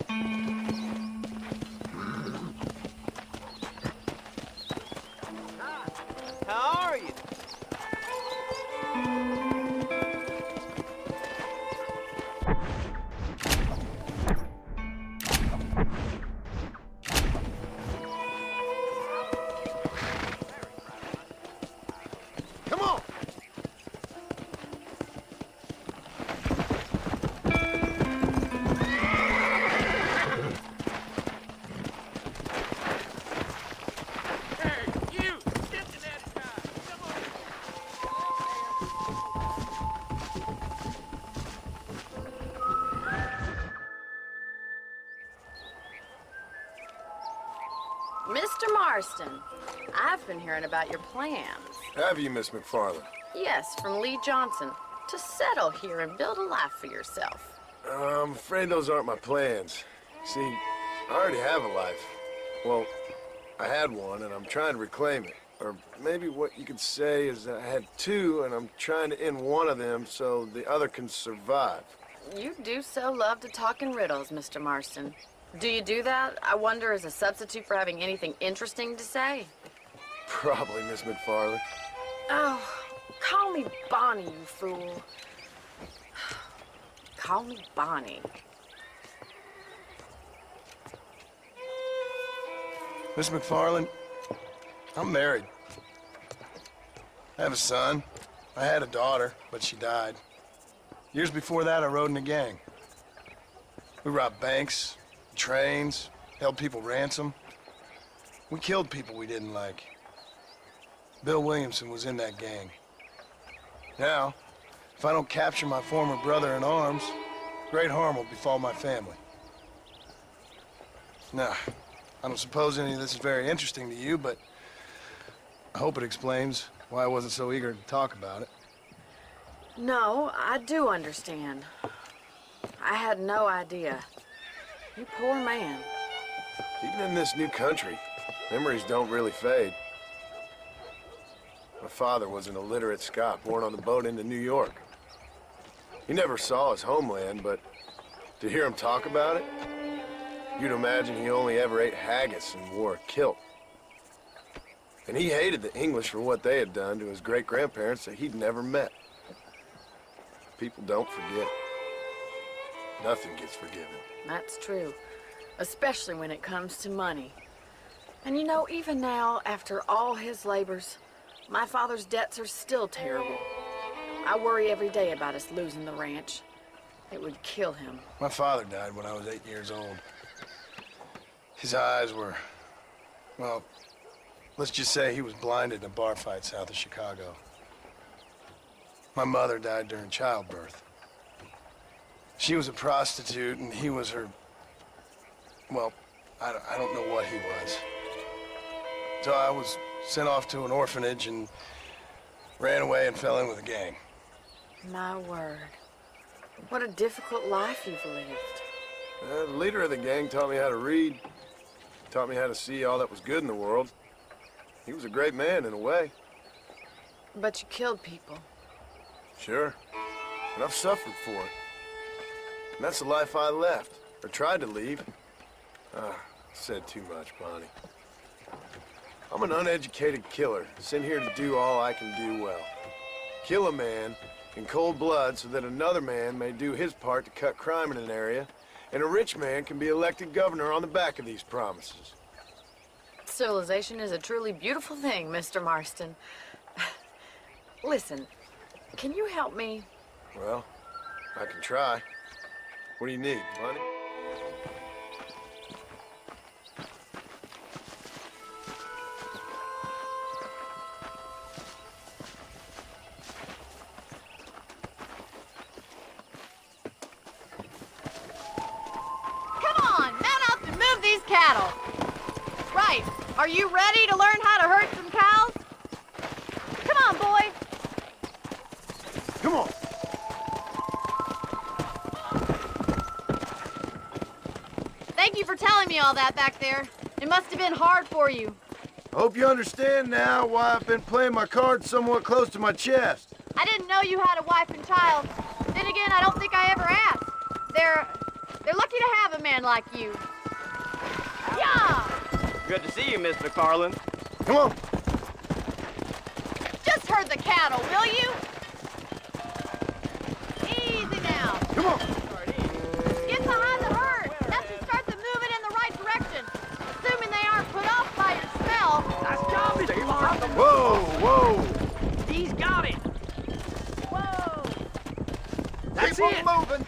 How are you? Come on! Mr. Marston, I've been hearing about your plans. Have you, Miss McFarland? Yes, from Lee Johnson, to settle here and build a life for yourself. I'm afraid those aren't my plans. See, I already have a life. Well, I had one, and I'm trying to reclaim it. Or maybe what you could say is that I had two, and I'm trying to end one of them so the other can survive. You do so love to talk in riddles, Mr. Marston. Do you do that, I wonder, as a substitute for having anything interesting to say? Probably, Miss McFarland. Oh, call me Bonnie, you fool. Call me Bonnie. Miss McFarland, I'm married. I have a son. I had a daughter, but she died. Years before that, I rode in a gang. We robbed banks, trains, held people ransom. We killed people we didn't like. Bill Williamson was in that gang. Now, if I don't capture my former brother in arms, great harm will befall my family. Now, I don't suppose any of this is very interesting to you, but I hope it explains why I wasn't so eager to talk about it. No, I do understand. I had no idea. You poor man. Even in this new country, memories don't really fade. My father was an illiterate Scot born on the boat into New York. He never saw his homeland, but to hear him talk about it, you'd imagine he only ever ate haggis and wore a kilt. And he hated the English for what they had done to his great-grandparents that he'd never met. People don't forget. Nothing gets forgiven. That's true, especially when it comes to money. And you know, even now, after all his labors, my father's debts are still terrible. I worry every day about us losing the ranch. It would kill him. My father died when I was 8 years old. His eyes were, well, let's just say he was blinded in a bar fight south of Chicago. My mother died during childbirth. She was a prostitute, and he was her, well, I don't know what he was. So I was sent off to an orphanage and ran away and fell in with a gang. My word. What a difficult life you've lived. The leader of the gang taught me how to read, taught me how to see all that was good in the world. He was a great man in a way. But you killed people. Sure. And I've suffered for it. And that's the life I left, or tried to leave. I said too much, Bonnie. I'm an uneducated killer, sent here to do all I can do well. Kill a man in cold blood so that another man may do his part to cut crime in an area, and a rich man can be elected governor on the back of these promises. Civilization is a truly beautiful thing, Mr. Marston. Listen, can you help me? Well, I can try. What do you need, money? Come on, man up and move these cattle. Right, are you ready to learn how to herd some cows? Come on, boy. Come on! Thank you for telling me all that back there. It must have been hard for you. I hope you understand now why I've been playing my cards somewhat close to my chest. I didn't know you had a wife and child. Then again, I don't think I ever asked. They're lucky to have a man like you. Yeah! Good to see you, Miss McFarland. Come on. Just herd the cattle, will you? Easy now. Come on. Get behind the herd. That should start them moving in the right direction. Assuming they aren't put off by your smell. Nice job, Mr. McFarland. Whoa, whoa. He's got it. Whoa! That's Keep it. on moving.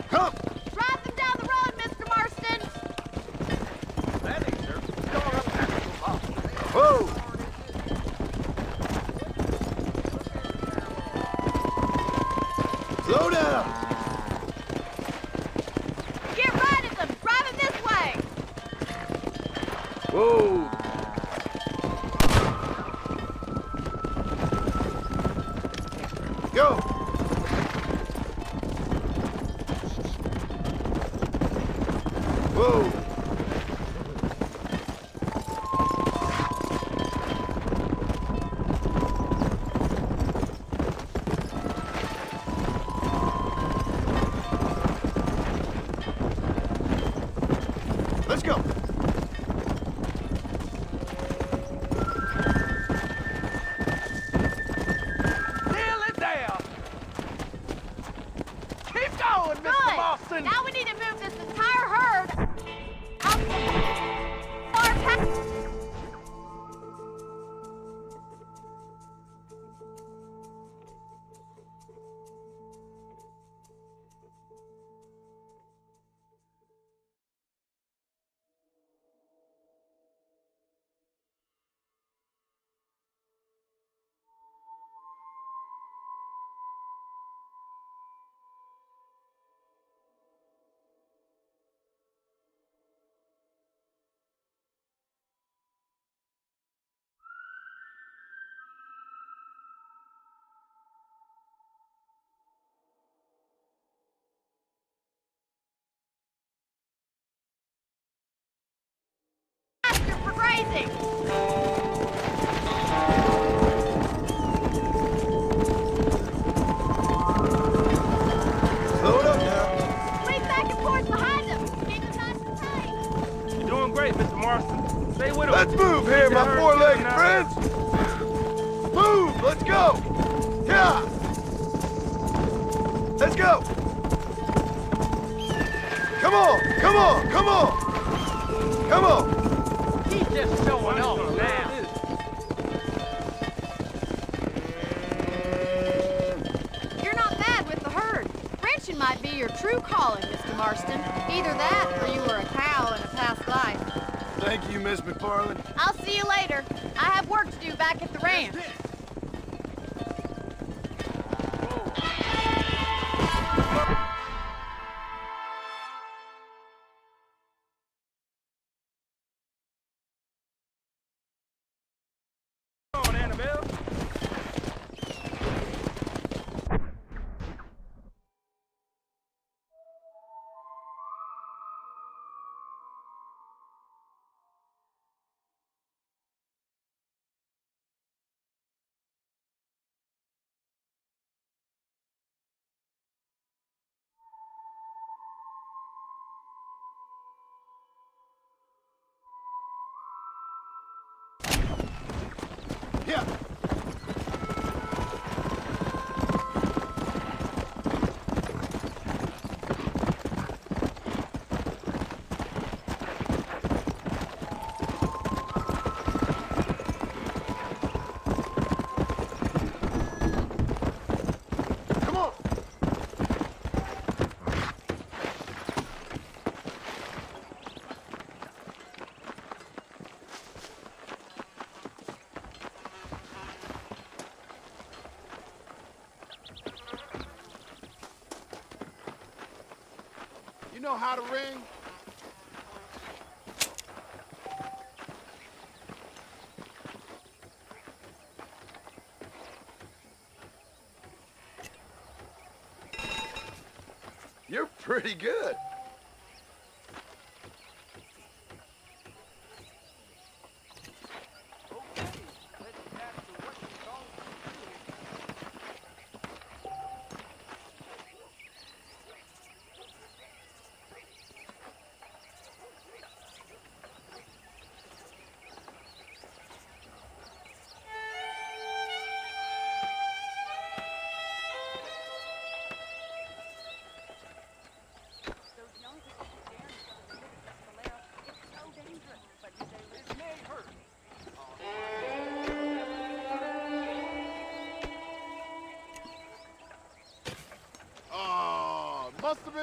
Come. Drive them down the road, Mr. Marston. Whoa. Slow down. Get right at them. Drive them this way. Whoa. Go. Whoa. Let's go. Nail it down. Keep going, Mr. Good. Marston. Now we need to move this entire herd out far past. Pasture for grazing. Slow it up now. Lean back and forth behind them. Keep them nice and tight. You're doing great, Mr. Marston. Stay with him. Let's move here, my four-legged friends. Move. Let's go. Yeah. Let's go. Come on. Come on. Come on. Come on. He's just showing off now. You're not bad with the herd. Ranching might be your true calling, Mr. Marston. Either that or you were a cow in a past life. Thank you, Miss McFarland. I'll see you later. I have work to do back at the ranch. Come on, Annabelle. Yeah. Come on. You know how to ring? You're pretty good.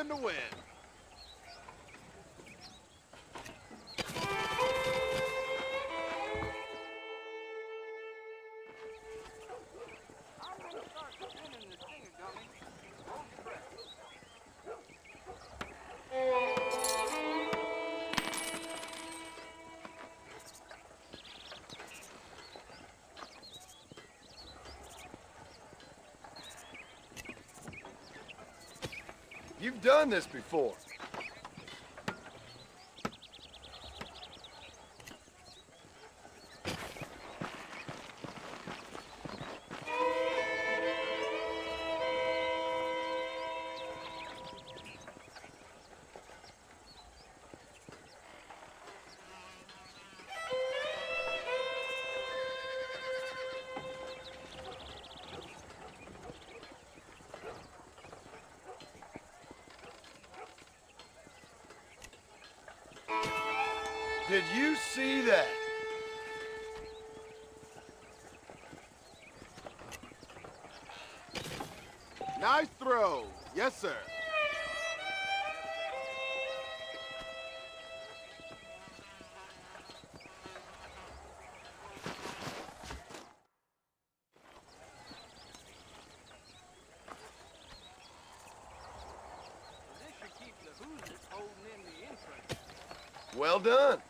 in the wind. I'm gonna start spinning the stinger dummy. Hold your breath. You've done this before. Did you see that? Nice throw. Yes, sir. This should keep the Hoosiers holding in the entrance. Well done.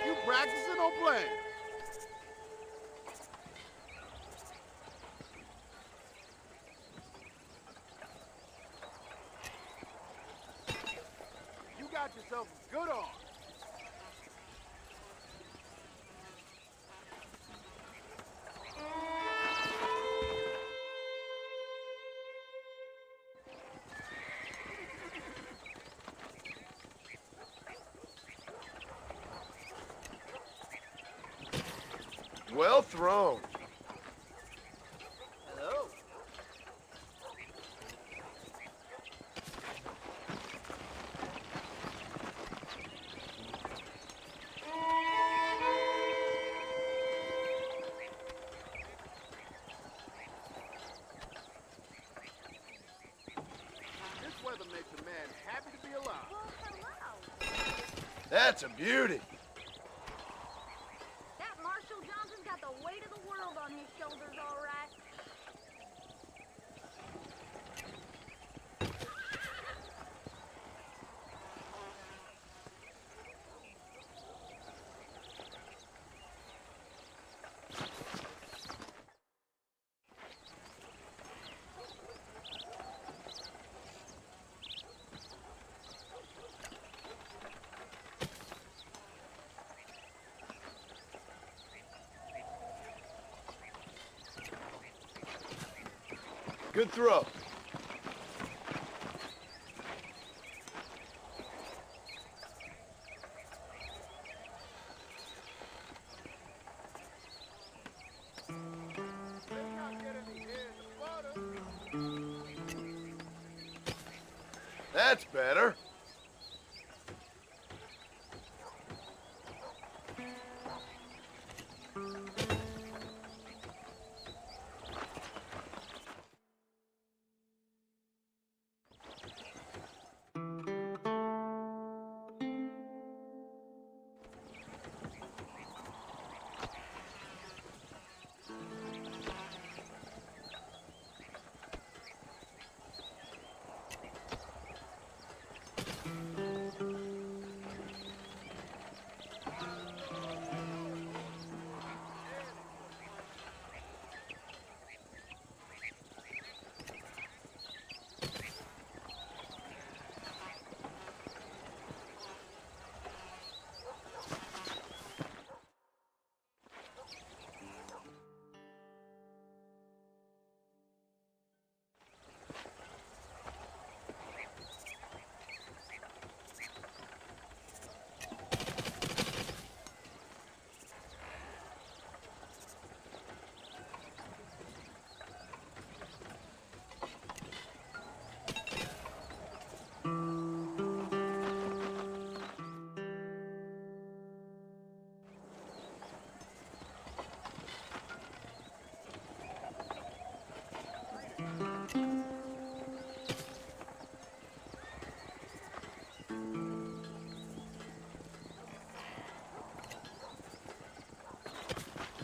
You practicing or playing? You got yourself a good arm. Well thrown. Hello. This weather makes a man happy to be alive. Well, hello. That's a beauty. That Marshall Johnson's got the weight of the world on his shoulders, all right. Good throw. Let's not get any hair in the butter. That's better.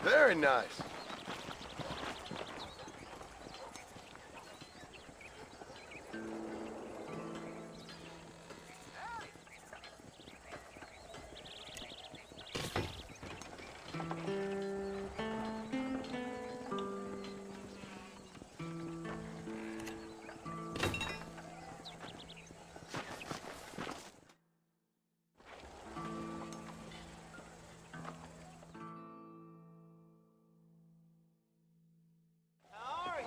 Very nice. How are you?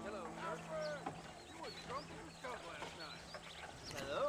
Hello, surfer. You were drunk as a skunk last night. Hello.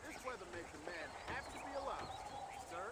This weather makes a man happy to be alive, sir.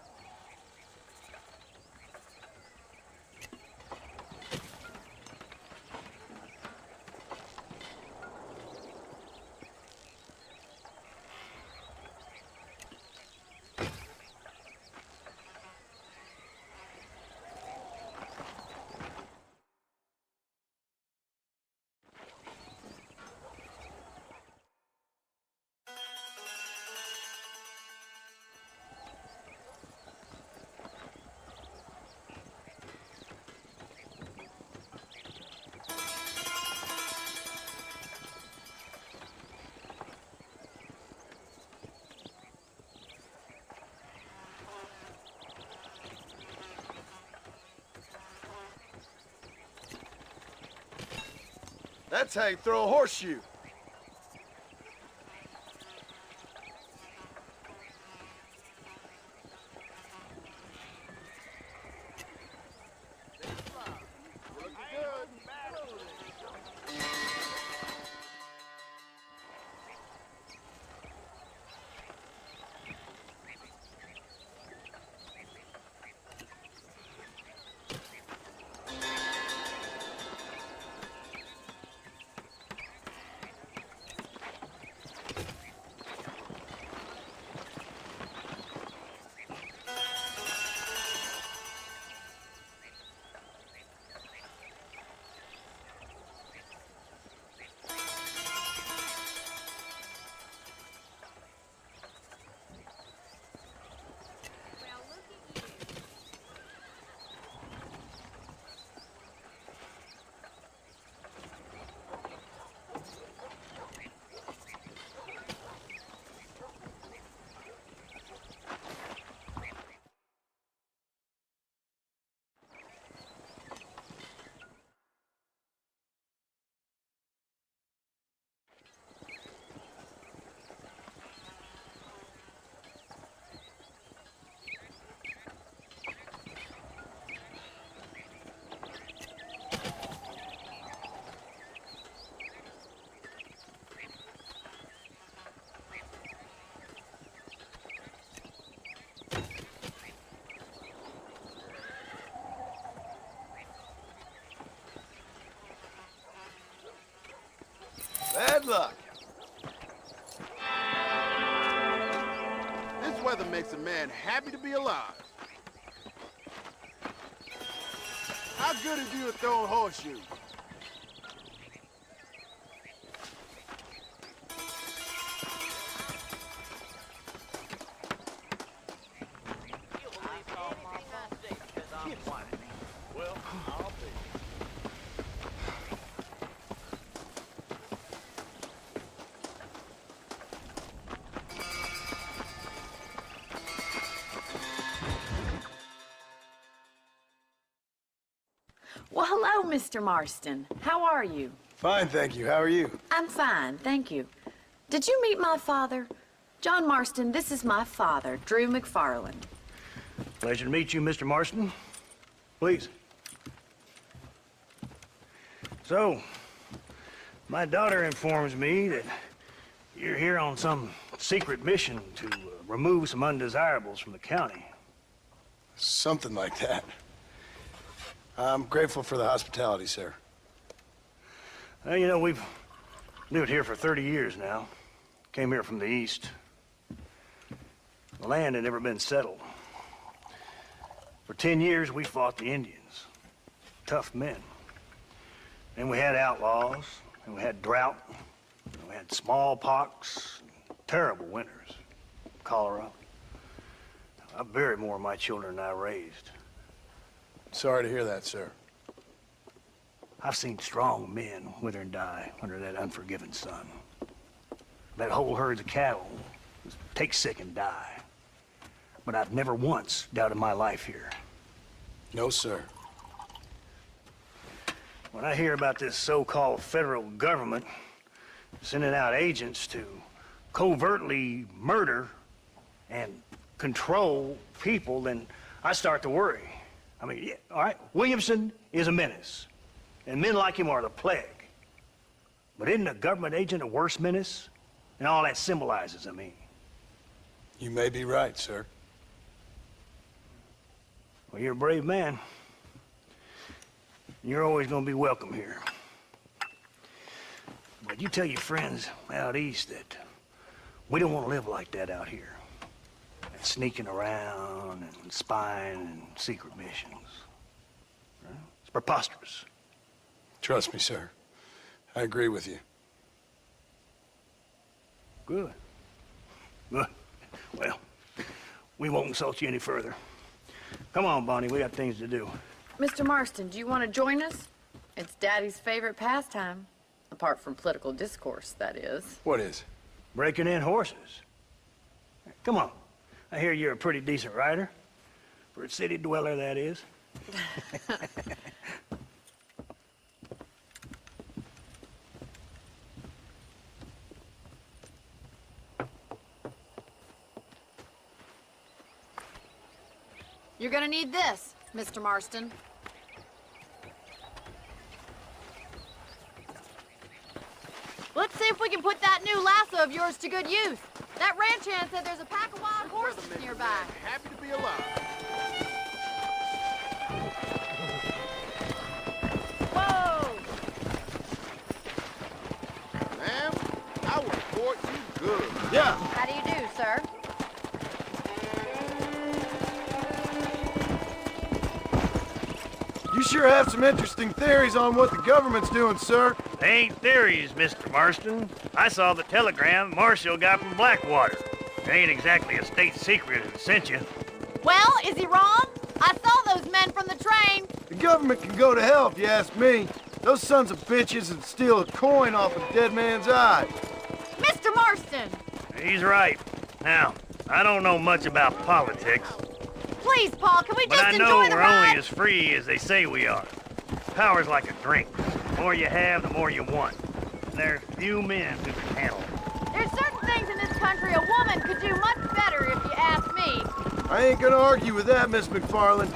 That's how you throw a horseshoe. Looking good. Bad luck. This weather makes a man happy to be alive. How good is you at throwing horseshoes? Hello, Mr. Marston. How are you? Fine, thank you. How are you? I'm fine, thank you. Did you meet my father? John Marston, this is my father, Drew McFarland. Pleasure to meet you, Mr. Marston. Please. So, my daughter informs me that you're here on some secret mission to remove some undesirables from the county. Something like that. I'm grateful for the hospitality, sir. Well, you know, we've lived here for 30 years now. Came here from the east. The land had never been settled. For 10 years, we fought the Indians. Tough men. Then we had outlaws, and we had drought, and we had smallpox, terrible winters, cholera. I buried more of my children than I raised. Sorry to hear that, sir. I've seen strong men wither and die under that unforgiving sun. That whole herds of cattle take sick and die. But I've never once doubted my life here. No, sir. When I hear about this so-called federal government sending out agents to covertly murder and control people, then I start to worry. I mean, yeah, all right, Williamson is a menace, and men like him are the plague. But isn't a government agent a worse menace? And all that symbolizes, I mean. You may be right, sir. Well, you're a brave man. You're always gonna be welcome here. But you tell your friends out east that we don't want to live like that out here. Sneaking around and spying and secret missions. Right? It's preposterous. Trust me, sir. I agree with you. Good. Good. Well, we won't insult you any further. Come on, Bonnie, we got things to do. Mr. Marston, do you want to join us? It's Daddy's favorite pastime. Apart from political discourse, that is. What is? Breaking in horses. Come on. I hear you're a pretty decent rider. For a city dweller, that is. You're gonna need this, Mr. Marston. Let's see if we can put that new lasso of yours to good use. That ranch hand said there's a pack of wild horses nearby. Happy to be alive. Whoa! Ma'am, I will report you good. Yeah. How do you do, sir? You sure have some interesting theories on what the government's doing, sir. They ain't theories, Mr. Marston. I saw the telegram Marshall got from Blackwater. It ain't exactly a state secret that sent you. Well, is he wrong? I saw those men from the train. The government can go to hell if you ask me. Those sons of bitches would steal a coin off a dead man's eye. Mr. Marston! He's right. Now, I don't know much about politics, Please, Paul, can we but just I know enjoy the we're ride? only as free as they say we are. Power's like a drink. The more you have, the more you want. And there's few men who can handle it. There's certain things in this country a woman could do much better if you ask me. I ain't gonna argue with that, Miss McFarland.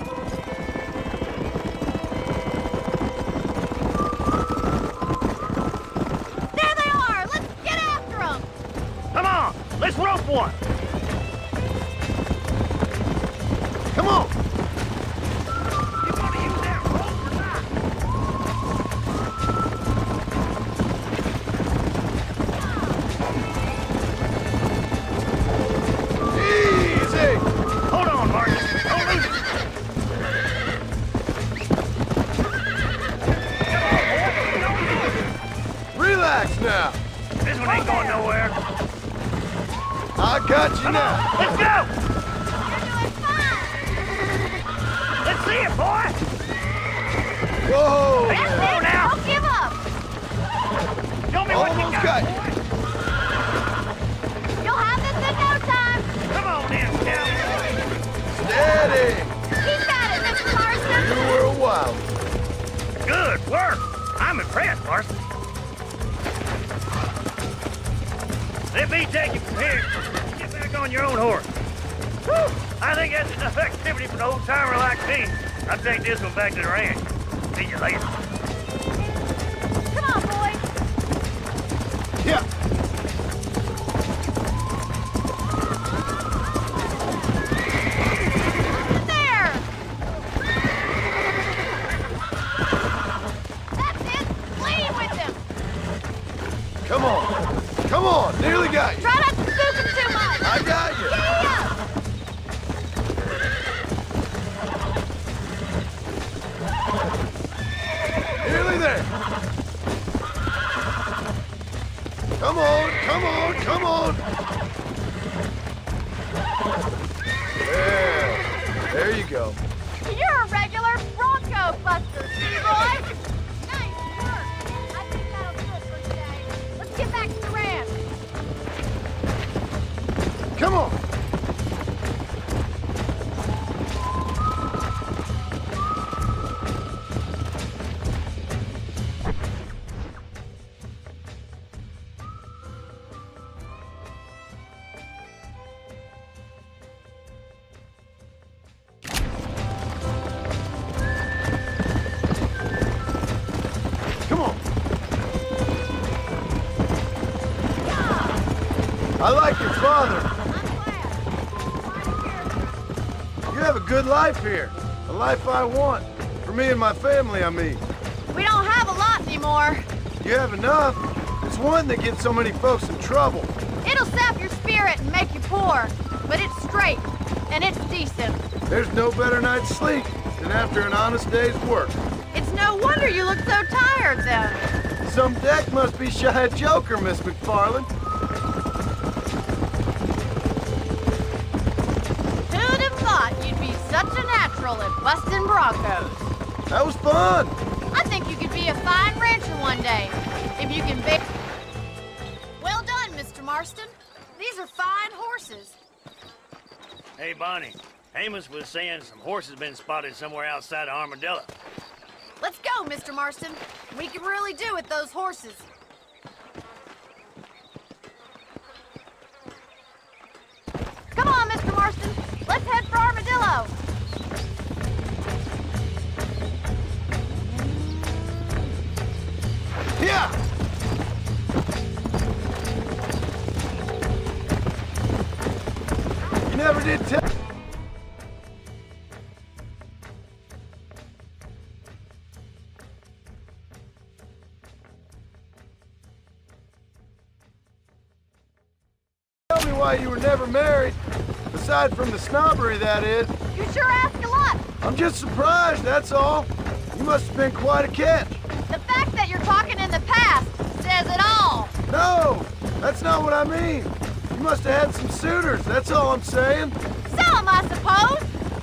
There they are! Let's get after them! Come on, let's rope one. Come on! You gonna use that rope or not? Easy! Hold on, Martin. Don't lose it. Relax now. This one ain't going nowhere. I got you now. Let's go. You're doing fine! Let's see it, boy. Whoa! Hey, That's slow it! now. Don't give up! Show me what you Almost got. got you. boy. You'll have this in no time! Come on in, Cal. Steady. Keep at it, Mr. Marston! You were a wild one. Good. I'm impressed, Marston. Let me take you from here. Get back on your own horse. Whew. I think that's enough activity for an old-timer like me. I'll take this one back to the ranch. See you later. Come on, boys. Yeah. There! That's it! Lead with him! Come on. Come on. Nearly got you. Try not to spook him too much! I got you. Yeah! Nearly there. Come on. Come on. Come on. Yeah. There you go. You're a regular Bronco buster, Roy! Nice work! I think that'll do it for today. Let's get back to the ranch. Come on. Come on. I like your father. You have a good life here. A life I want. For me and my family, I mean. We don't have a lot anymore. You have enough. It's one that gets so many folks in trouble. It'll sap your spirit and make you poor, but it's straight and it's decent. There's no better night's sleep than after an honest day's work. It's no wonder you look so tired then. Some deck must be shy a joker, Miss McFarland. Who'd have thought you'd be such a natural at busting Broncos? That was fun. I think you could be a fine rancher one day, if you can be. Well done, Mr. Marston. These are fine horses. Hey, Bonnie. Amos was saying some horses been spotted somewhere outside of Armadillo. Let's go, Mr. Marston. We can really do with those horses. Come on, Mr. Marston. Let's head for Armadillo. Yeah. You never did tell. Tell me why you were never married. Aside from the snobbery, that is. You sure ask a lot. I'm just surprised, that's all. You must have been quite a catch. The fact that you're talking in the past says it all. No, that's not what I mean. You must have had some suitors, that's all I'm saying. Some, I suppose.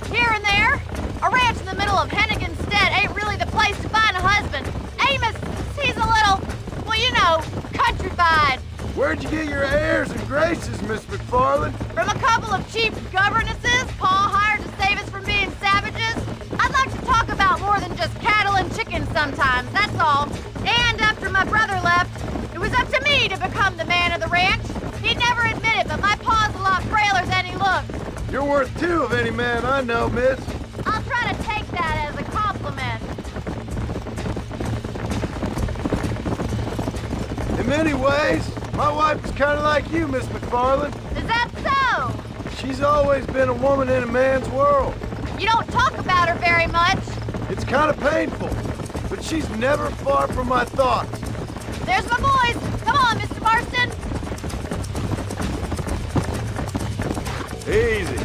Here and there. A ranch in the middle of Hennigan's Stead ain't really the place to find a husband. Amos, he's a little, well, you know, countrified. Where'd you get your airs and graces, Miss McFarland? From a couple of cheap governesses Pa hired to save us from being savages. I'd like to talk about more than just cattle and chickens sometimes, that's all. And after my brother left, it was up to me to become the man of the ranch. He'd never admit it, but my pa's a lot frailer than he looks. You're worth two of any man I know, miss. I'll try to take that as a compliment. In many ways, my wife is kind of like you, Miss McFarland. Is that so? She's always been a woman in a man's world. You don't talk about her very much. It's kind of painful, but she's never far from my thoughts. There's my boys. Come on, Mr. Marston. Easy.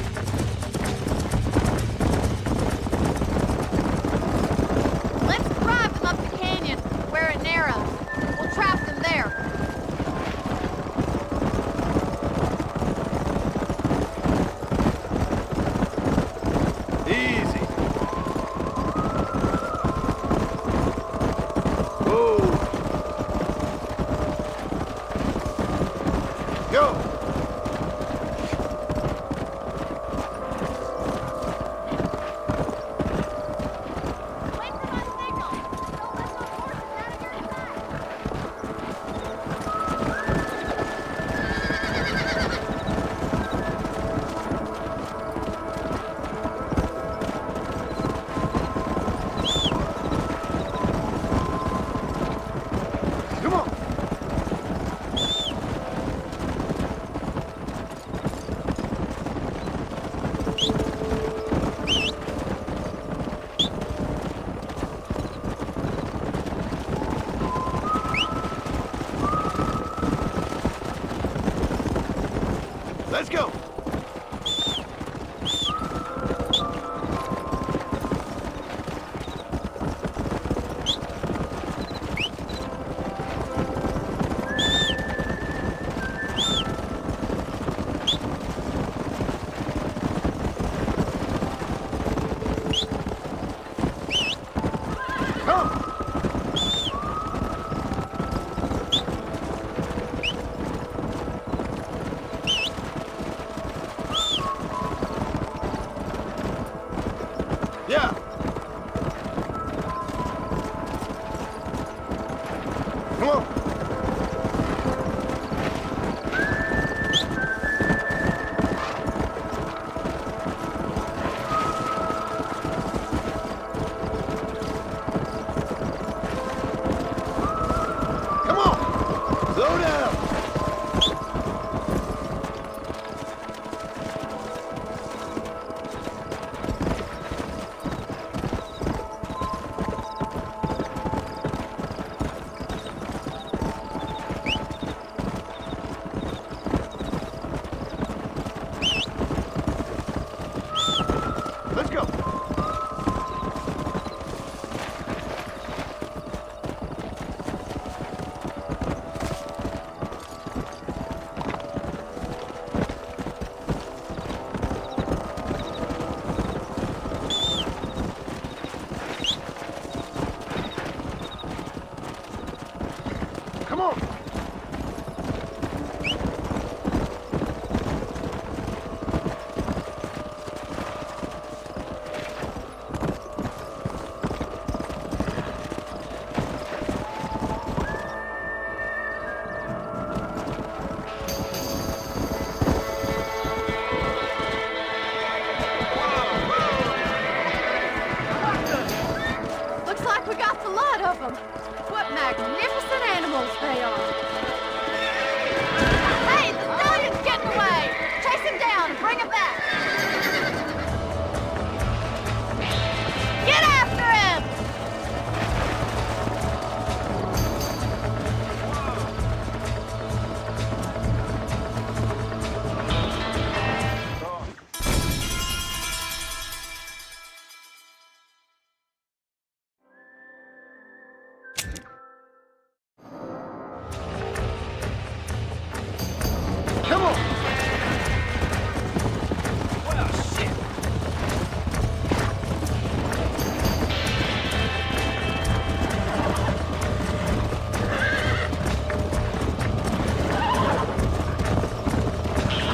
Let's drive them up the canyon where it narrows. We'll trap them there. Easy. Whoa. Go. Wait for my signal. Don't let those horses out of your Let's go! Yeah! Come on! Come on! Slow down! Let's go! Come on! Looks like we got the lot of them. What magnificent animals they are. Hey, the stallion's getting away! Chase him down and bring him back! Get after him! Come on! Well, shit!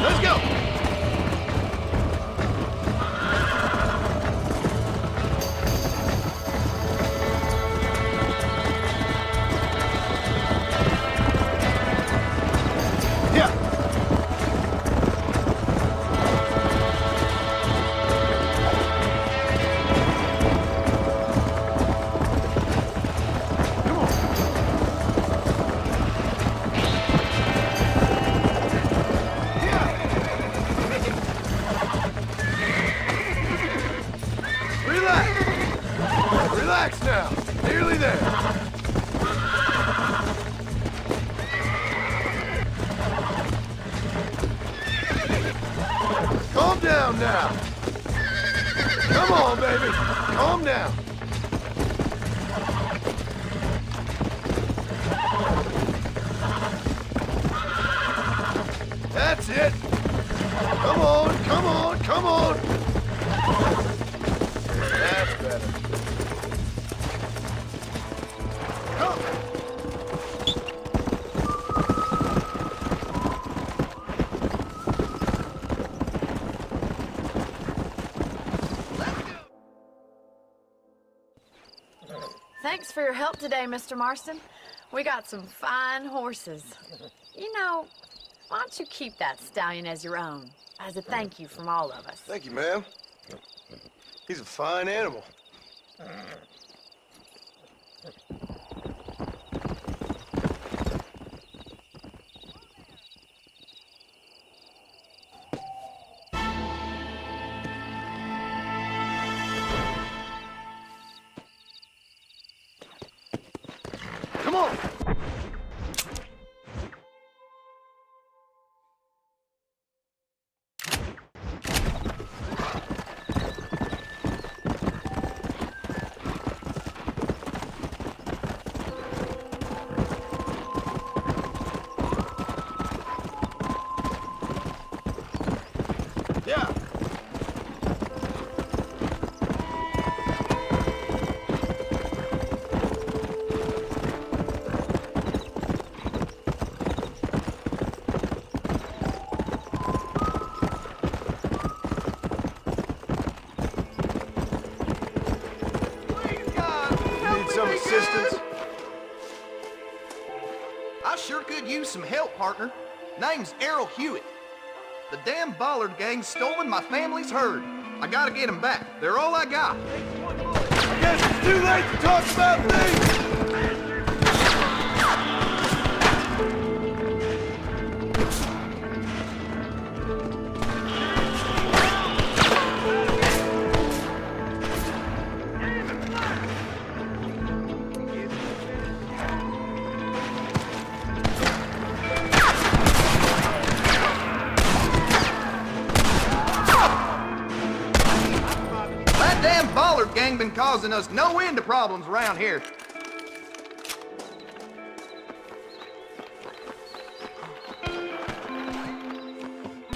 Let's go! Yeah! Come on! Relax! Relax now! Nearly there! Calm down now! Come on, baby! Calm down! That's it! Come on, come on, come on! That's better. Come! Thanks for your help today, Mr. Marston. We got some fine horses. You know, why don't you keep that stallion as your own, as a thank you from all of us? Thank you, ma'am. He's a fine animal. Come on! I sure could use some help, partner. Name's Errol Hewitt. The damn Bollard gang's stolen my family's herd. I gotta get them back. They're all I got. I guess it's too late to talk about things! Bollard gang been causing us no end of problems around here.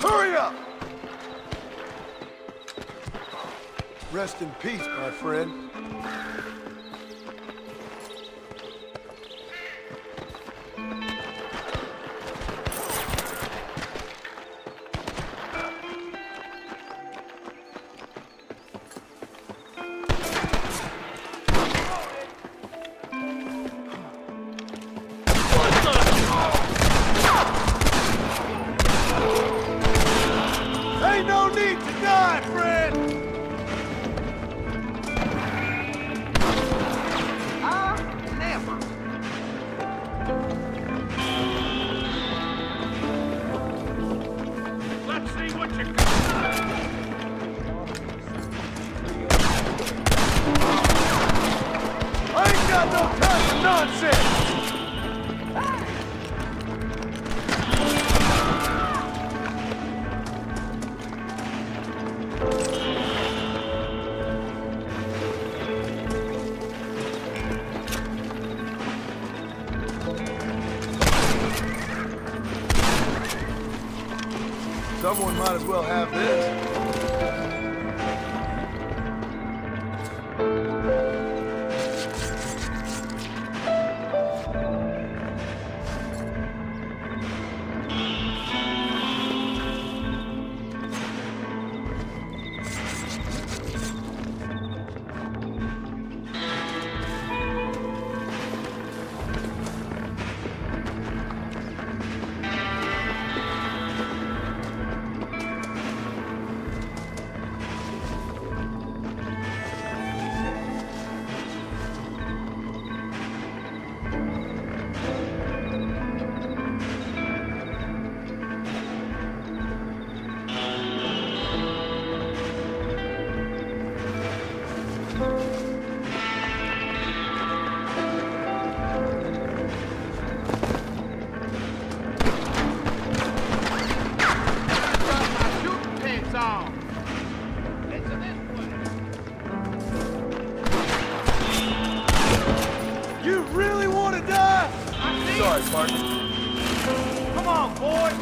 Hurry up! Rest in peace, my friend. Ain't no need to die, friend! Never. Let's see what you got. I ain't got no time for nonsense! Someone might as well have this. You really want to die? Sorry, partner. Come on, boy!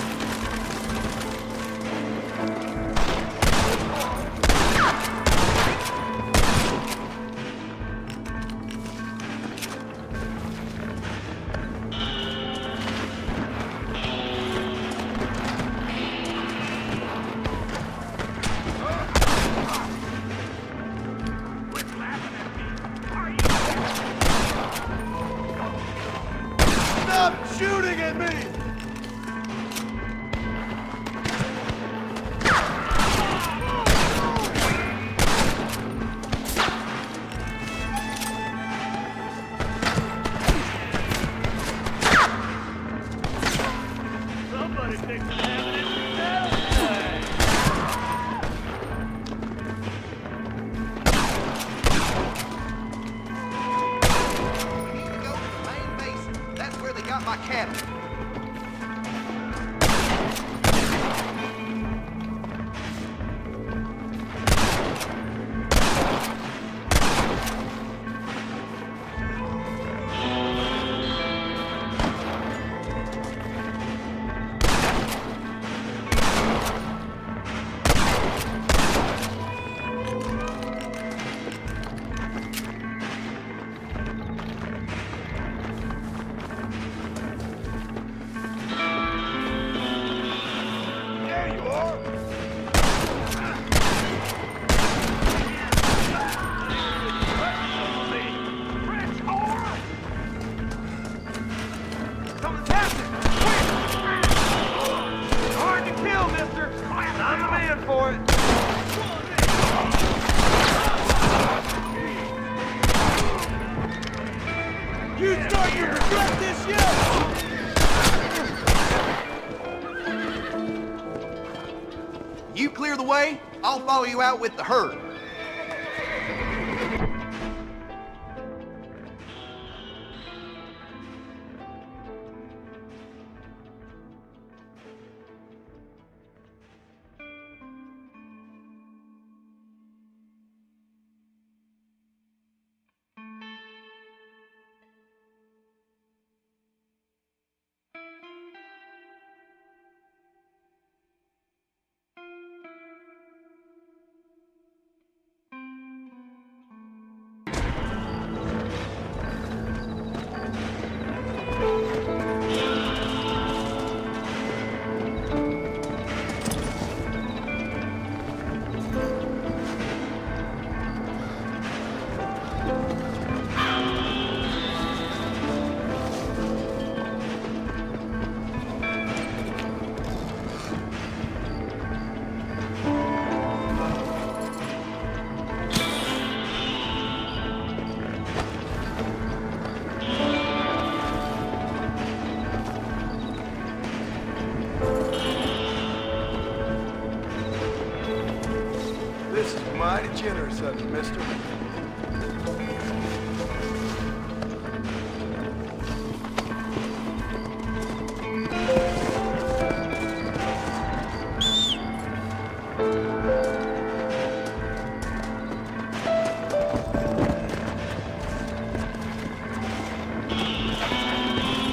Stop shooting at me! Somebody fix the habit. We need to go to the main basin. That's where they got my cattle. for it. You start to regret this yet? You clear the way, I'll follow you out with the herd. This is mighty generous of you, mister.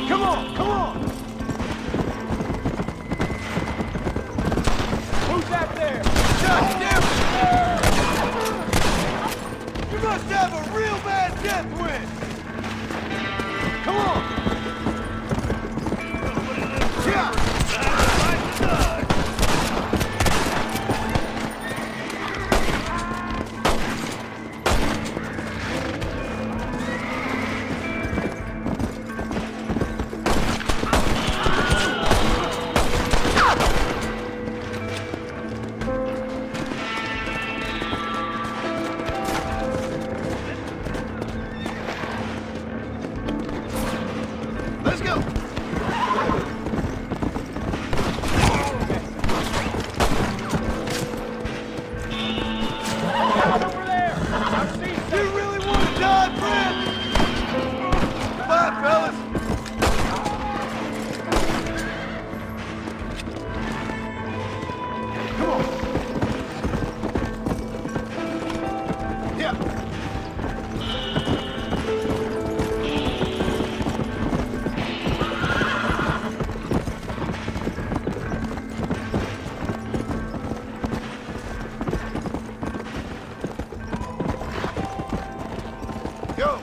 Come on, come on! Who's that there? God damn it! You must have a real bad death wish! Come on! Yeah! Let's go! Down over there! I've seen some. You really want to die, friend? Goodbye, fellas! Come on! Yeah! Go!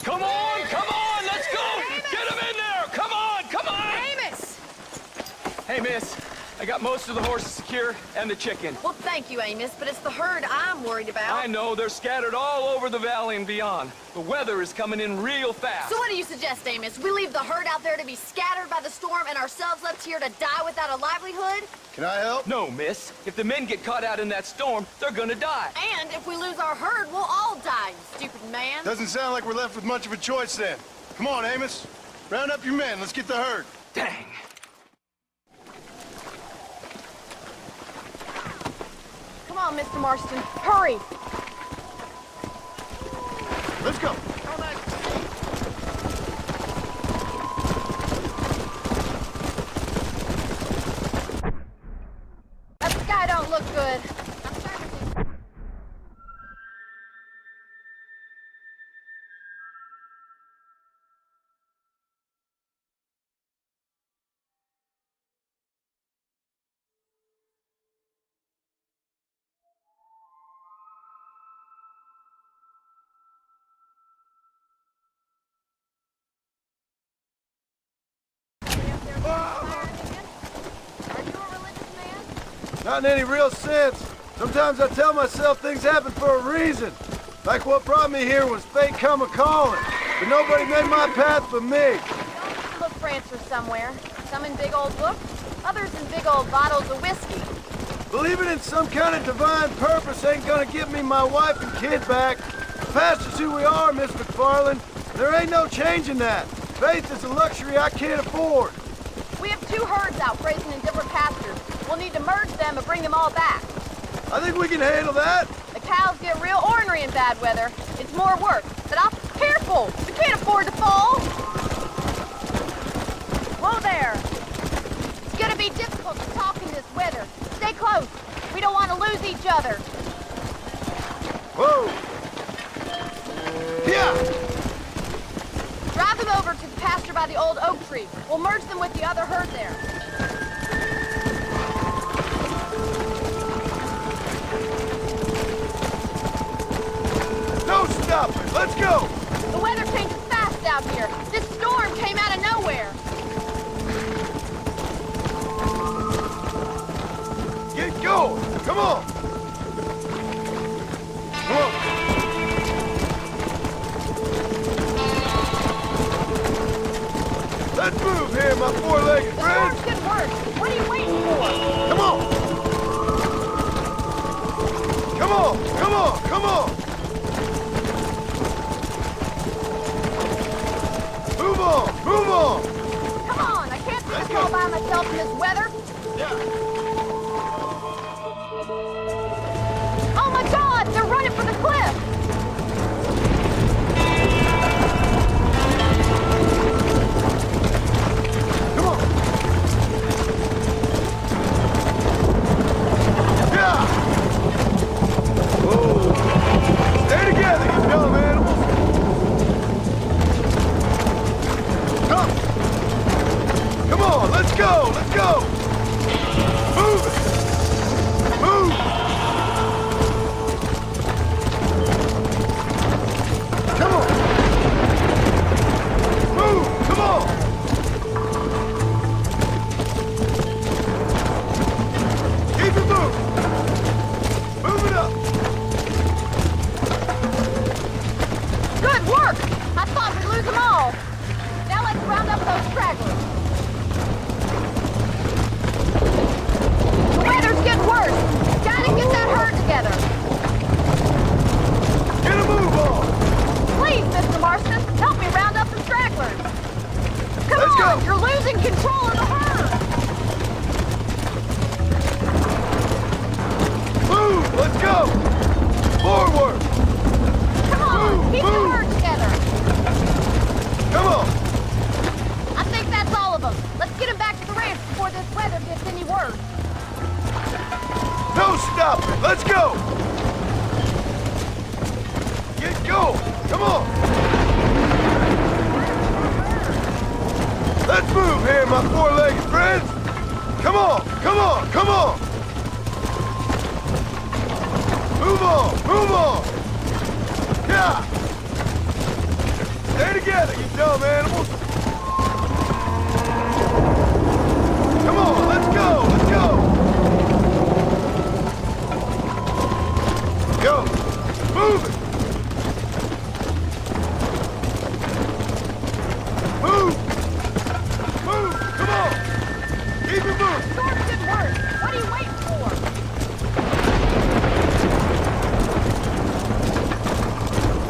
Come on! Come on, let's go! Get him in there! Come on! Amos! Hey, miss, I got most of the horses secure and the chicken. Well, thank you, Amos, but it's the herd I'm worried about. I know, they're scattered all over the valley and beyond. The weather is coming in real fast. So what do you suggest, Amos? We leave the herd out there to be scattered by the storm and ourselves left here to die without a livelihood? Can I help? No, miss. If the men get caught out in that storm, they're gonna die. And if we lose our herd, we'll all die, you stupid man. Doesn't sound like we're left with much of a choice then. Come on, Amos. Round up your men. Let's get the herd. Dang. Come on, Mr. Marston. Hurry! Let's go! That sky don't look good. Not in any real sense. Sometimes I tell myself things happen for a reason. Like what brought me here was fate come a-calling. But nobody made my path but me. Look for answers somewhere. Some in big old books, others in big old bottles of whiskey. Believing in some kind of divine purpose ain't gonna give me my wife and kid back. The past is who we are, Miss McFarland. There ain't no changing that. Faith is a luxury I can't afford. We have 2 herds out grazing in different pastures. We'll need to merge them and bring them all back. I think we can handle that. The cows get real ornery in bad weather. It's more work. But careful! We can't afford to fall! Whoa there! It's gonna be difficult to talk in this weather. Stay close. We don't want to lose each other. Whoa! Yeah! Drive them over to the pasture by the old oak tree. We'll merge them with the other herd there. No stopping! Let's go! The weather changes fast out here. This storm came out of nowhere. Get going! Come on! Come on! Let's move here, my four-legged The friends! storm's getting worse. What are you waiting for? Come on! Come on! Come on! Come on! Move on! Move on! Come on, I can't do this all by myself in this weather. Oh my God, they're running for the cliff. Come on! Yeah! Whoa! Stay together, you dumb animals! Come! Come on, let's go! Let's go! Move it! Move! Come on! Move! Come on! Keep it moving! Move it up! Good work. I thought we'd lose them all. Now let's round up those stragglers. The weather's getting worse. Gotta get that herd together. Get a move on! Please, Mr. Marston, help me round up the stragglers. Come Let's on, go. you're losing control of the herd. Move! Let's go! Forward! Come on, Move, keep move. the herd together. Come on! I think that's all of them. Let's get them back to the ranch before this weather gets any worse. No stopping! Let's go! Get going! Come on! Let's move here, my four-legged friends! Come on! Come on! Come on! Move on! Move on! Yeah! Stay together, you dumb animals! Come on! Let's go! Let's go! Go! Move it! Move! Move! Come on! Keep it moving! Storm's getting worse. What are you waiting for?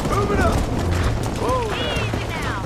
Move it up! Easy now.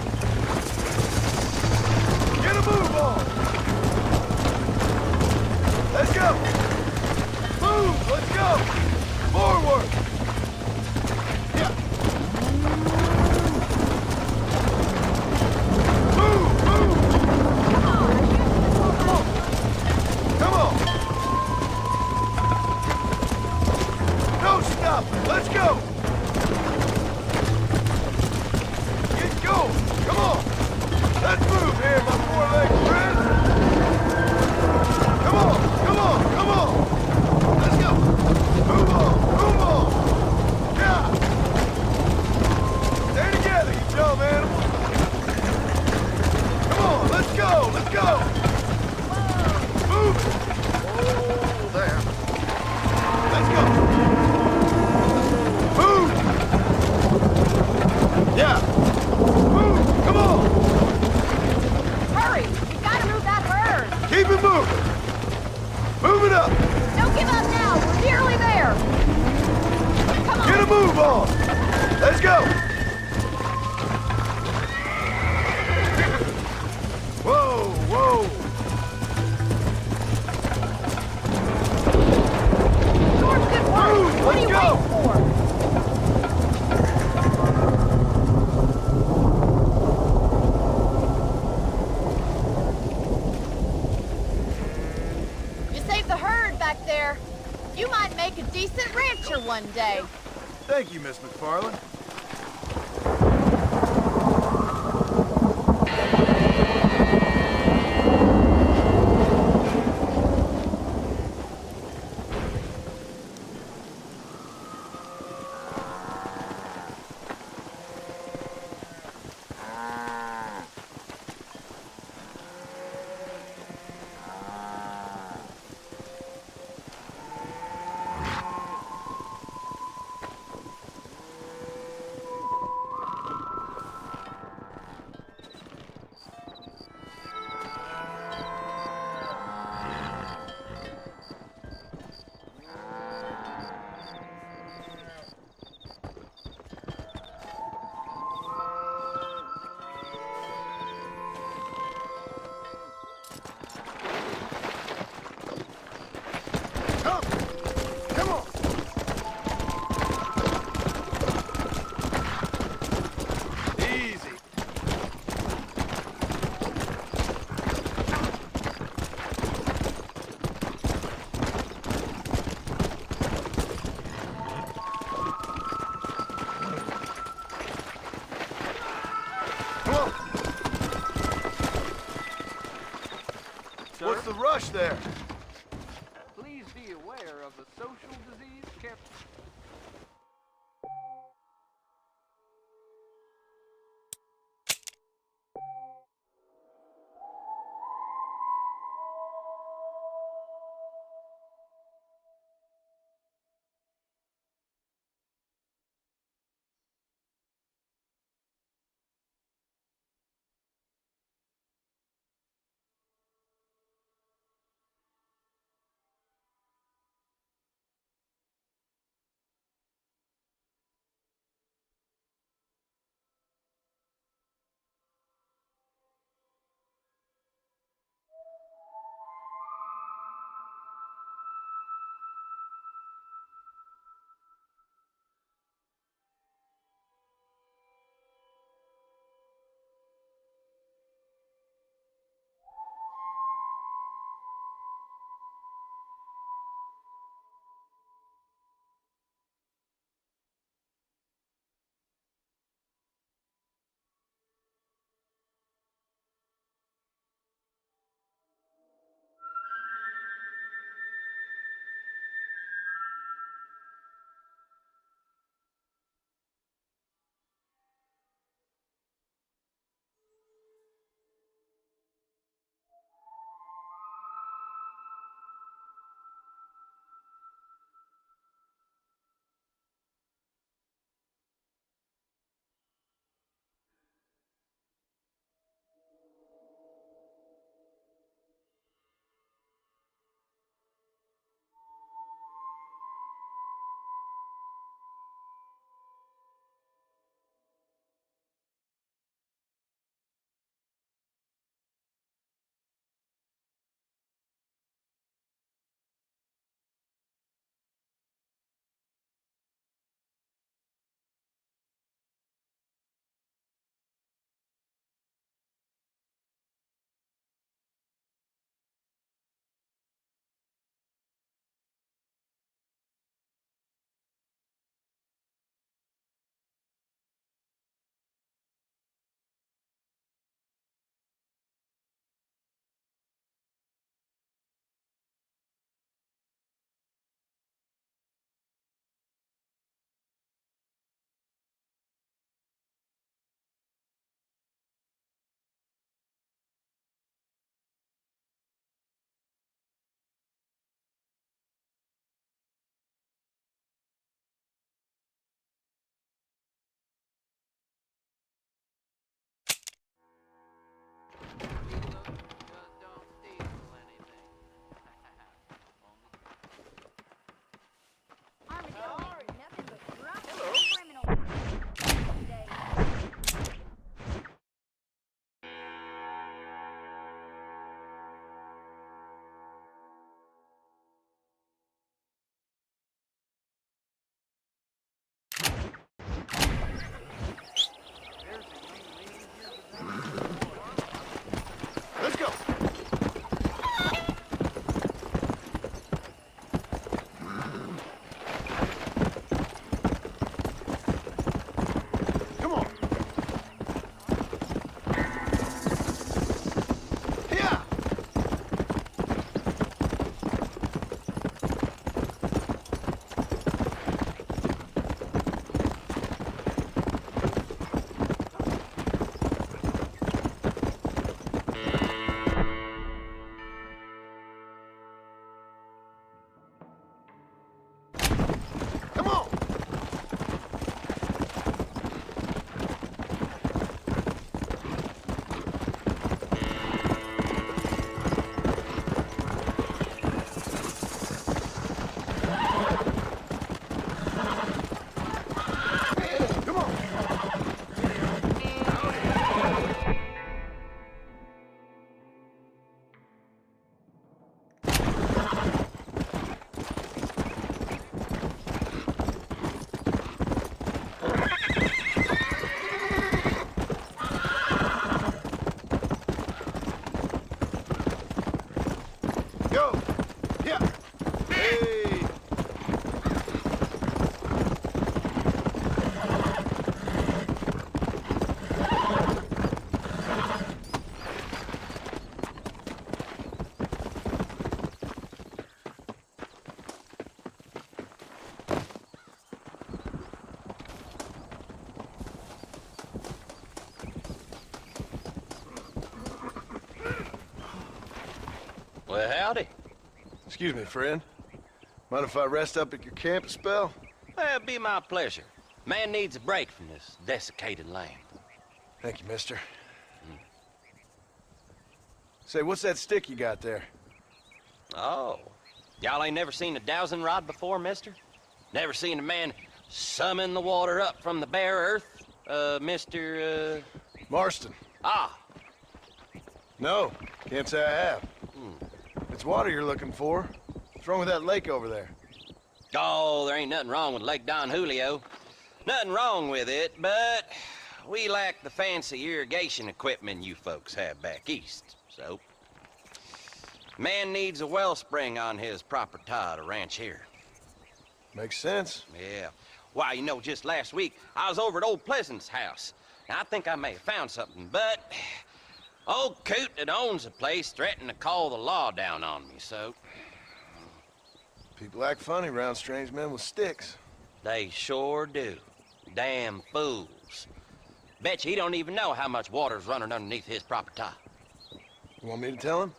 Move on! Let's go! Whoa, whoa! George, good work. Move, What are you let's go. waiting for? You saved the herd back there. You might make a decent rancher one day. Thank you, Miss McFarland. Come! Come on! Easy. Come on! What's the rush there? Please be aware of the social disease kept... Well, howdy. Excuse me, friend. Mind if I rest up at your camp a spell? Well, it'd be my pleasure. Man needs a break from this desiccated land. Thank you, mister. Say, what's that stick you got there? Oh. Y'all ain't never seen a dowsing rod before, mister? Never seen a man summon the water up from the bare earth? Marston. Ah. No, can't say I have. It's water you're looking for. What's wrong with that lake over there? Oh, there ain't nothing wrong with Lake Don Julio. Nothing wrong with it, but we lack the fancy irrigation equipment you folks have back east, so... Man needs a wellspring on his property to ranch here. Makes sense. Yeah. Why, you know, just last week, I was over at old Pleasant's house. Now, I think I may have found something, but... Old coot that owns the place threatened to call the law down on me, so... People act funny around strange men with sticks. They sure do. Damn fools. Bet you he don't even know how much water's running underneath his property. You want me to tell him?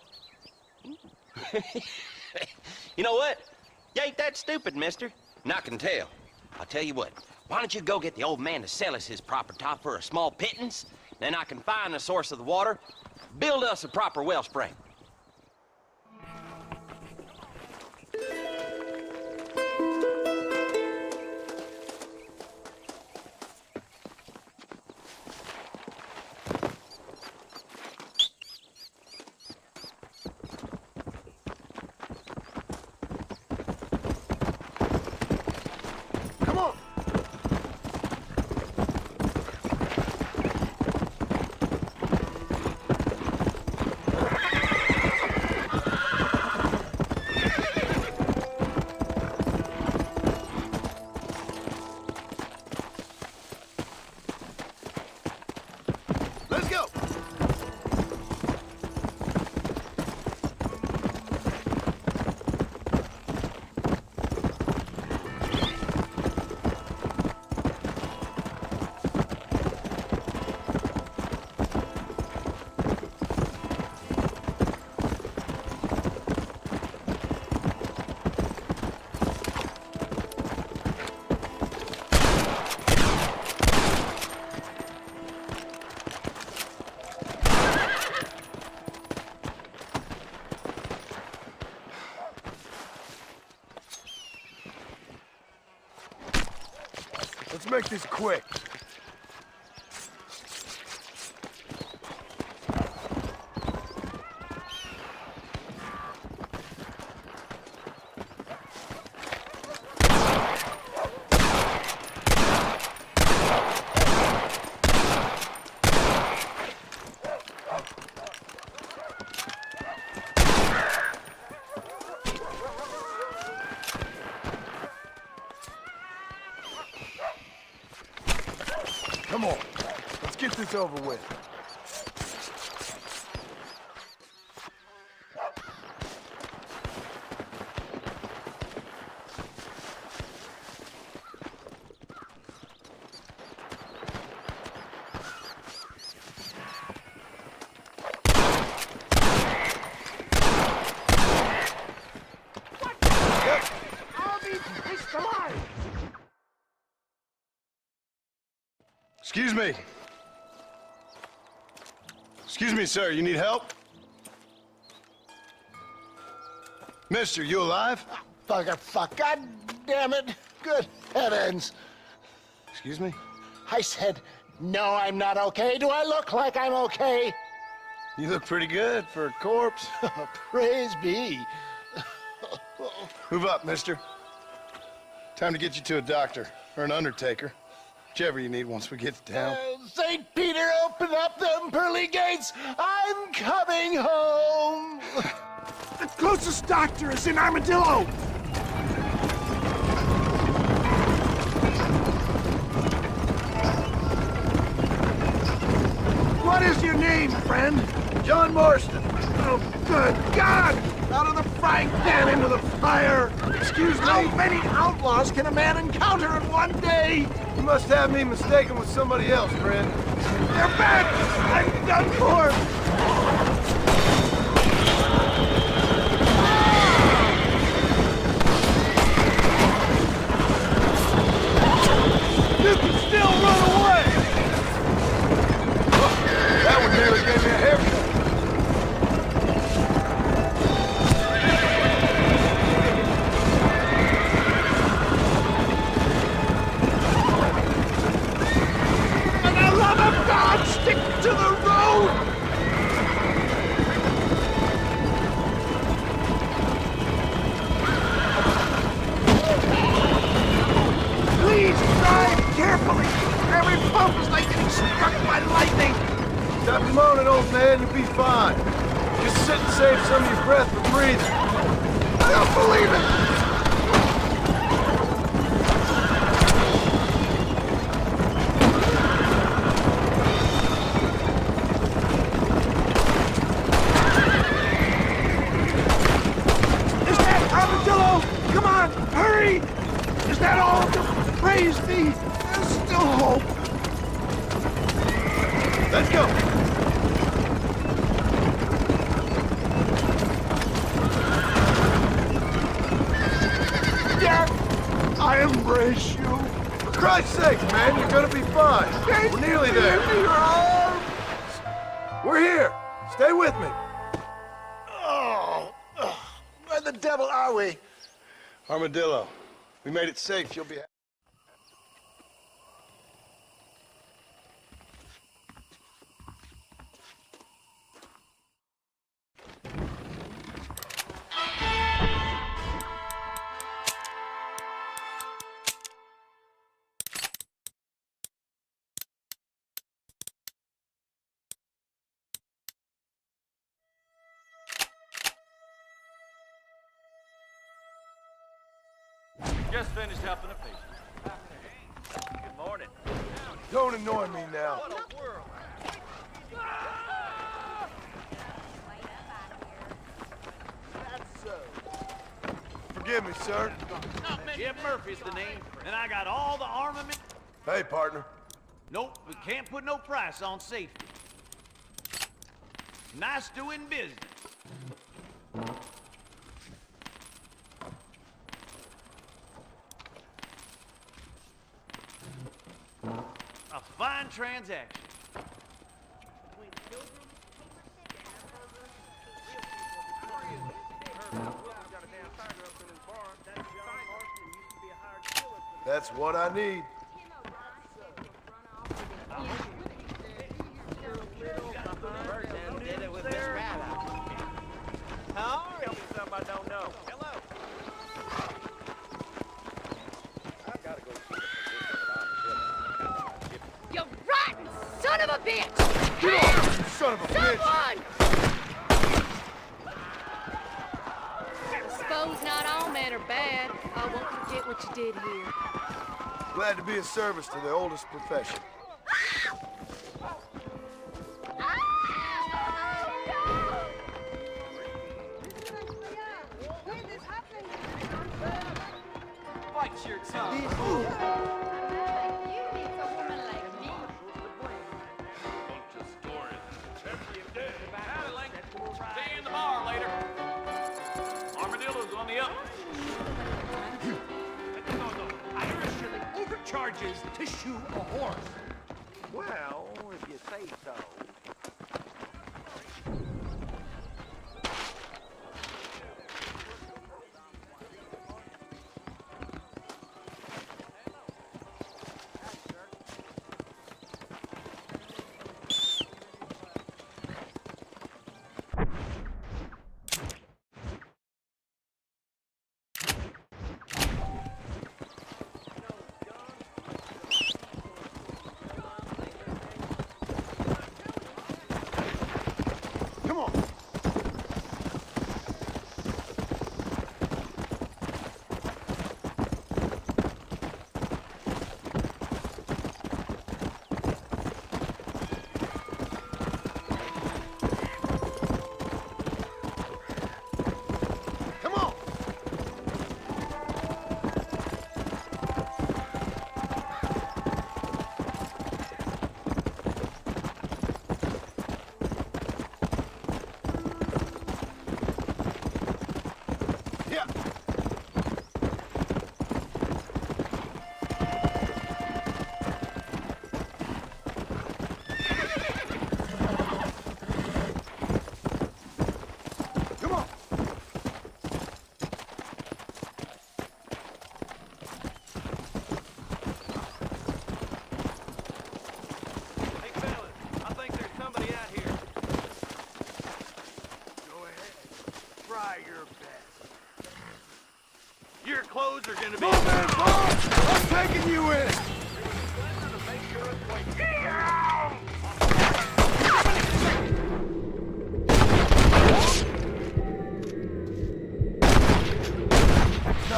You know what? You ain't that stupid, mister. And I can tell. I'll tell you what. Why don't you go get the old man to sell us his property for a small pittance? Then I can find the source of the water, build us a proper wellspring. Let's make this quick. Come on, let's get this over with. Excuse me. Excuse me, sir. You need help? Mister, you alive? Fuck. God damn it. Good heavens. Excuse me? I said, no, I'm not okay. Do I look like I'm okay? You look pretty good for a corpse. Praise be. Move up, mister. Time to get you to a doctor or an undertaker. Whichever you need once we get to town. St. Peter, open up them pearly gates. I'm coming home. The closest doctor is in Armadillo. What is your name, friend? John Marston. Oh, good God! Out of the frying pan into the fire! Excuse me? How many outlaws can a man encounter in one day? You must have me mistaken with somebody else, friend. They're back! I'm done for! on it, old man. You'll be fine. Just sit and save some of your breath for breathing. I don't believe it! Is that Armadillo? Come on, hurry! Is that all? Praise me! There's still hope. Let's go. Dad, I embrace you. For Christ's sake, man, you're gonna be fine. We're nearly there. Give me your arms. We're here. Stay with me. Oh, where the devil are we? Armadillo, we made it safe. You'll be happy. Just finished helping a patient. Good morning. Don't annoy me now. What a world. Forgive me, sir. Jim Murphy's the name, and I got all the armament. Hey, partner. Nope, we can't put no price on safety. Nice doing business. A fine transaction. That's what I need. Tell me something I don't know. Hello. You rotten son of a bitch! Get off, you son of a bitch! Someone! Suppose not all men are bad. I won't forget what you did here. Glad to be of service to the oldest profession. White shirts on. You need a woman like me. Howdy, Link. See you in the bar later. Armadillo's on the up. No, Irish overcharges to shoe a horse. Well, if you say so. Your clothes are gonna be... Move in, boss! I'm taking you in!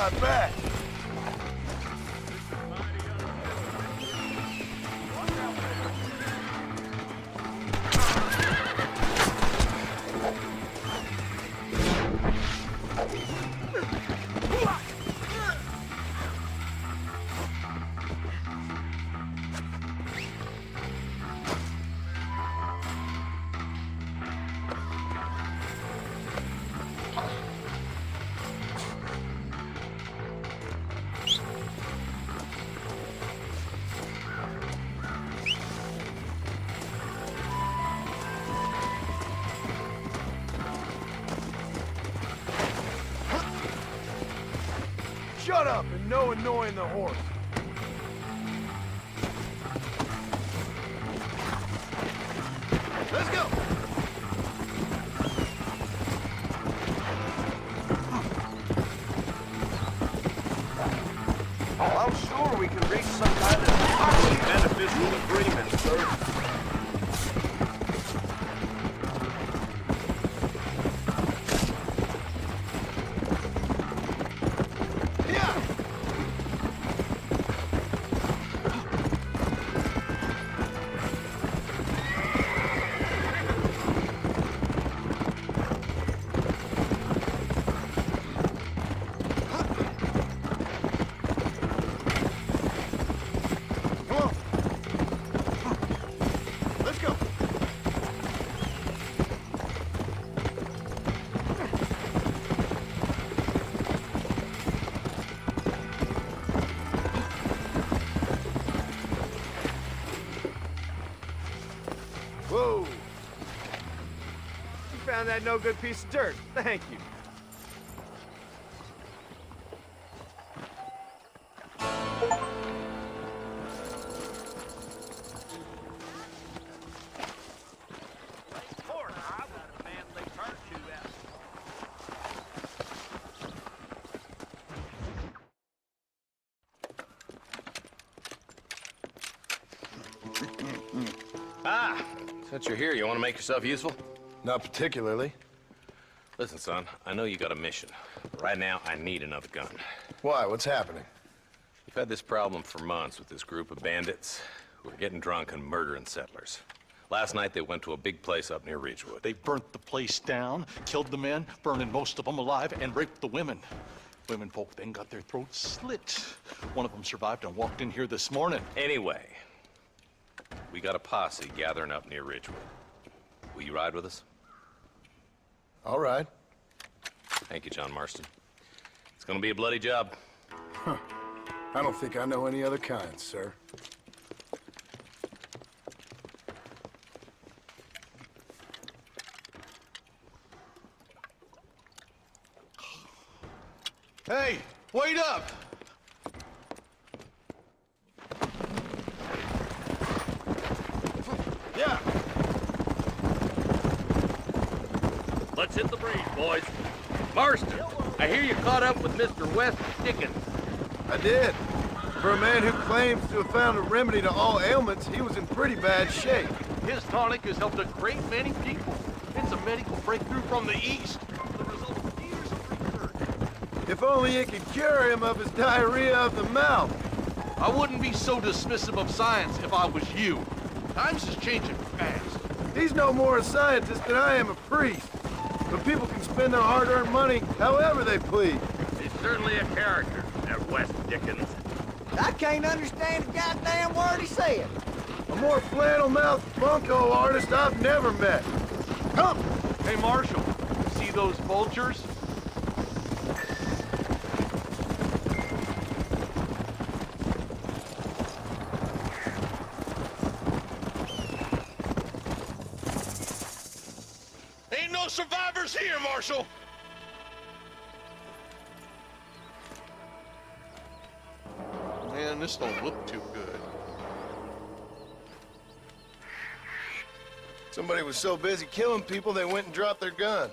got back. Shut up and no annoying the horse. Let's go. I'm sure we can reach some kind of beneficial agreement, sir. Whoa! You found that no good piece of dirt. Thank you. Ah, since you're here, you want to make yourself useful? Not particularly. Listen, son, I know you got a mission. But right now, I need another gun. Why? What's happening? We've had this problem for months with this group of bandits who are getting drunk and murdering settlers. Last night, they went to a big place up near Ridgewood. They burnt the place down, killed the men, burning most of them alive, and raped the women. Women folk then got their throats slit. One of them survived and walked in here this morning. Anyway, we got a posse gathering up near Ridgewood. Will you ride with us? All right. Thank you, John Marston. It's gonna be a bloody job. Huh. I don't think I know any other kind, sir. Hey, wait up! Yeah. Let's hit the breeze, boys. Marston, I hear you caught up with Mr. West Dickens. I did. For a man who claims to have found a remedy to all ailments, he was in pretty bad shape. His tonic has helped a great many people. It's a medical breakthrough from the East. The result of years of research. If only it could cure him of his diarrhea of the mouth. I wouldn't be so dismissive of science if I was you. Times is changing fast. He's no more a scientist than I am a priest. But people can spend their hard-earned money however they please. He's certainly a character, that West Dickens. I can't understand a goddamn word he said. A more flannel-mouthed bunco artist I've never met. Come! Hey, Marshal, see those vultures? Ain't no survivors here, Marshal! Man, this don't look too good. Somebody was so busy killing people, they went and dropped their gun.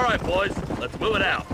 All right, boys, let's move it out.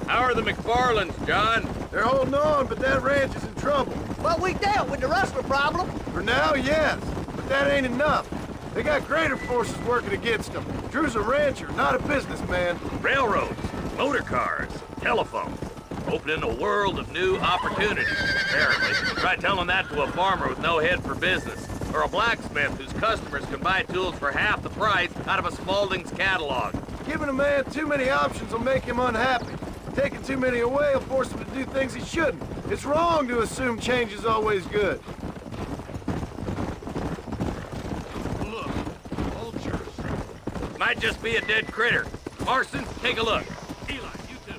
How are the McFarlands, John? They're holding on, but that ranch is in trouble. Well, we dealt with the rustler problem. For now, yes. But that ain't enough. They got greater forces working against them. Drew's a rancher, not a businessman. Railroads, motor cars, telephones. Opening a world of new opportunities, apparently. Try telling that to a farmer with no head for business. Or a blacksmith whose customers can buy tools for half the price out of a Spaulding's catalog. Giving a man too many options will make him unhappy. Taking too many away will force him to do things he shouldn't. It's wrong to assume change is always good. Look, vultures. Might just be a dead critter. Marson, take a look. Eli, you too.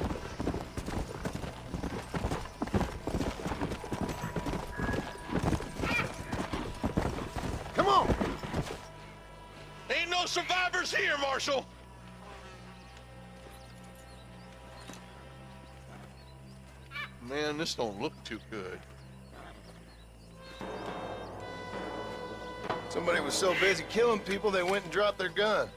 Come on! Ain't no survivors here, Marshal. Man, this don't look too good. Somebody was so busy killing people, they went and dropped their gun.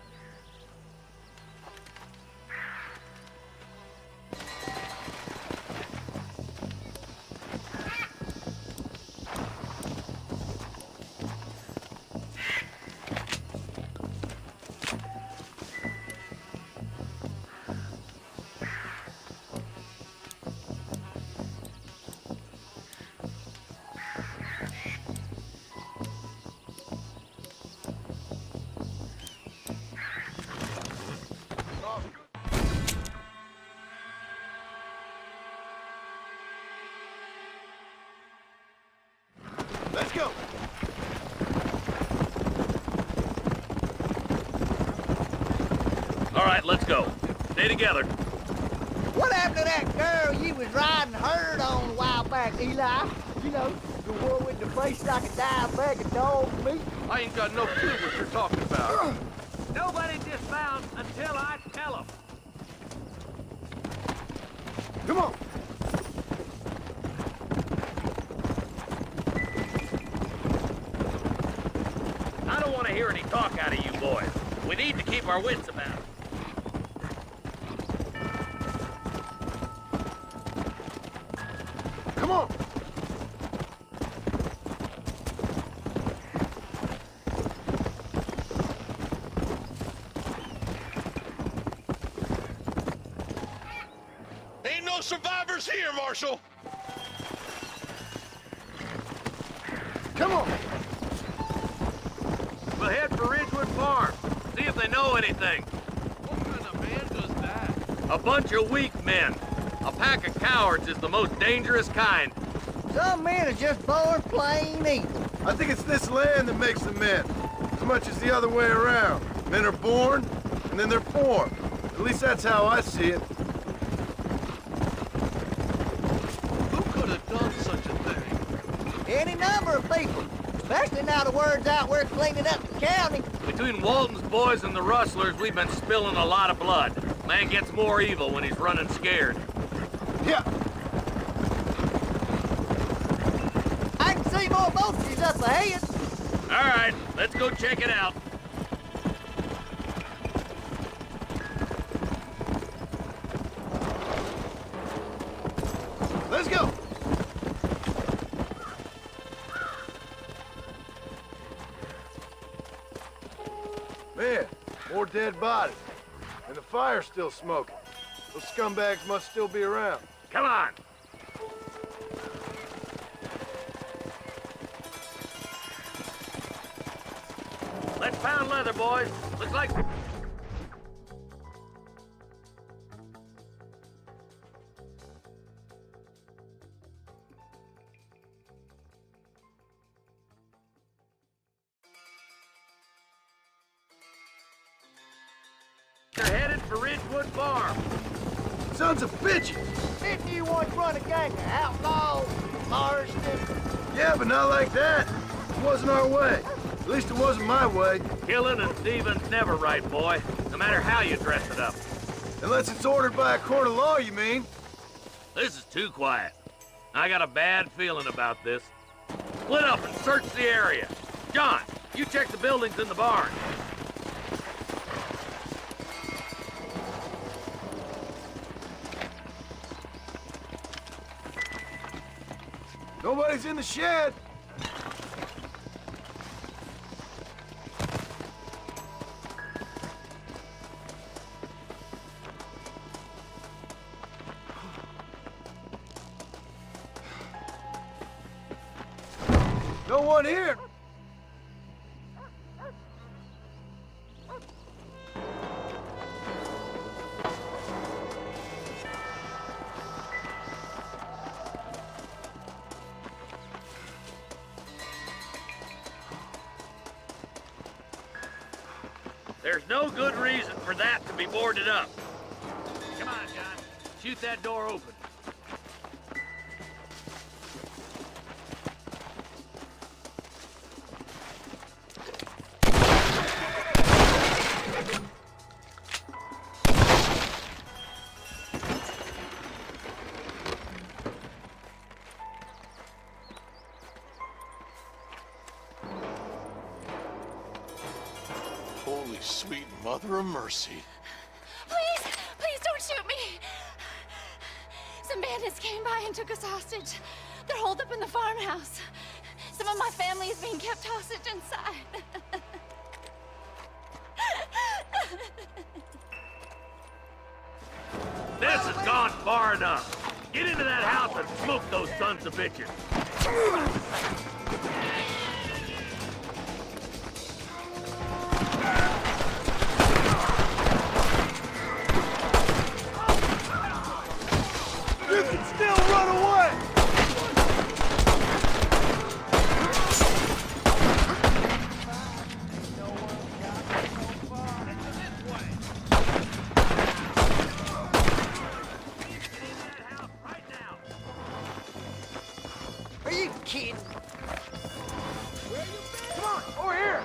Let's go! All right, let's go. Stay together. What happened to that girl you was riding herd on a while back, Eli? You know, the one with the face like a dive bag of dog meat? I ain't got no clue what you're talking about. Nobody dismounts until I tell them. Come on! I don't want to hear any talk out of you boys. We need to keep our wits about us. Come on! Ain't no survivors here, Marshal. Come on! We'll head for Ridgewood Farm. See if they know anything. What kind of man does that? A bunch of weak men. A pack of cowards is the most dangerous kind. Some men are just born plain evil. I think it's this land that makes them men, as much as the other way around. Men are born, and then they're formed. At least that's how I see it. Who could have done such a thing? Any number of people. Especially now the word's out we're cleaning up the county. Between Walton's boys and the rustlers, we've been spilling a lot of blood. Man gets more evil when he's running scared. Yeah. I can see more vultures up ahead. All right, let's go check it out. Let's go! Man, more dead bodies. And the fire's still smoking. Those scumbags must still be around. Come on. Let's pound leather, boys. Looks like... They're headed for Ridgewood Farm. Sons of bitches! Didn't you once run a gang of outlaws, Marston? Yeah, but not like that. It wasn't our way. At least it wasn't my way. Killing and thieving's never right, boy. No matter how you dress it up. Unless it's ordered by a court of law, you mean? This is too quiet. I got a bad feeling about this. Split up and search the area. John, you check the buildings in the barn. Nobody's in the shed. No one here. There's no good reason for that to be boarded up. Come on, John. Shoot that door open. Holy sweet mother of mercy. Please, please don't shoot me. Some bandits came by and took us hostage. They're holed up in the farmhouse. Some of my family is being kept hostage inside. This has gone far enough. Get into that house and smoke those sons of bitches. You can still run away! Are you kidding? Come on, over here!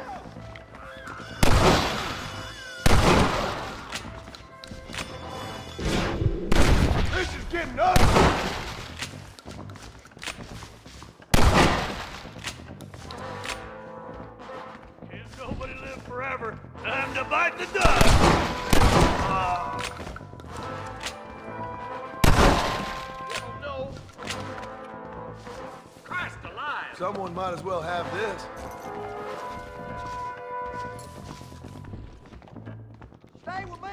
This is getting ugly! Can't nobody live forever. Time to bite the dust. Oh, no. Christ alive. Someone might as well have this. Stay with me.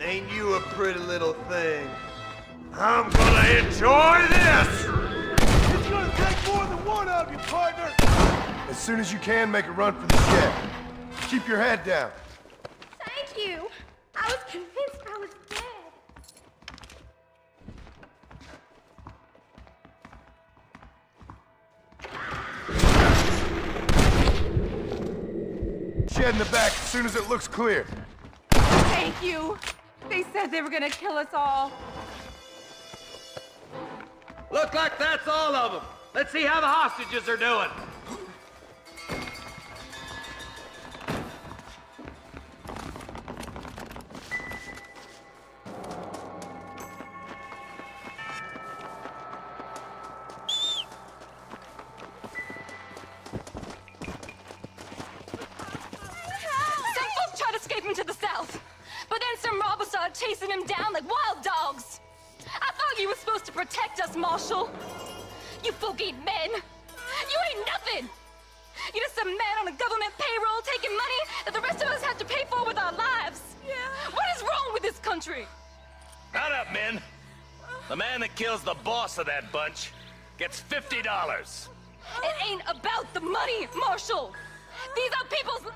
Ain't you a pretty little thing? I'm gonna enjoy this! It's gonna take more than one of you, partner! As soon as you can, make a run for the shed. Keep your head down. Thank you. I was convinced I was dead. Shed in the back as soon as it looks clear. Thank you. They said they were gonna kill us all. Look like that's all of them. Let's see how the hostages are doing. Some folks tried escaping to the south, but then some robbers started chasing him down like wild dogs. I thought you were supposed to protect us, Marshal. You folk ain't men. You ain't nothing. You're just a man on a government payroll taking money that the rest of us have to pay for with our lives. Yeah. What is wrong with this country? Shut up, men. The man that kills the boss of that bunch gets $50. It ain't about the money, Marshal. These are people's...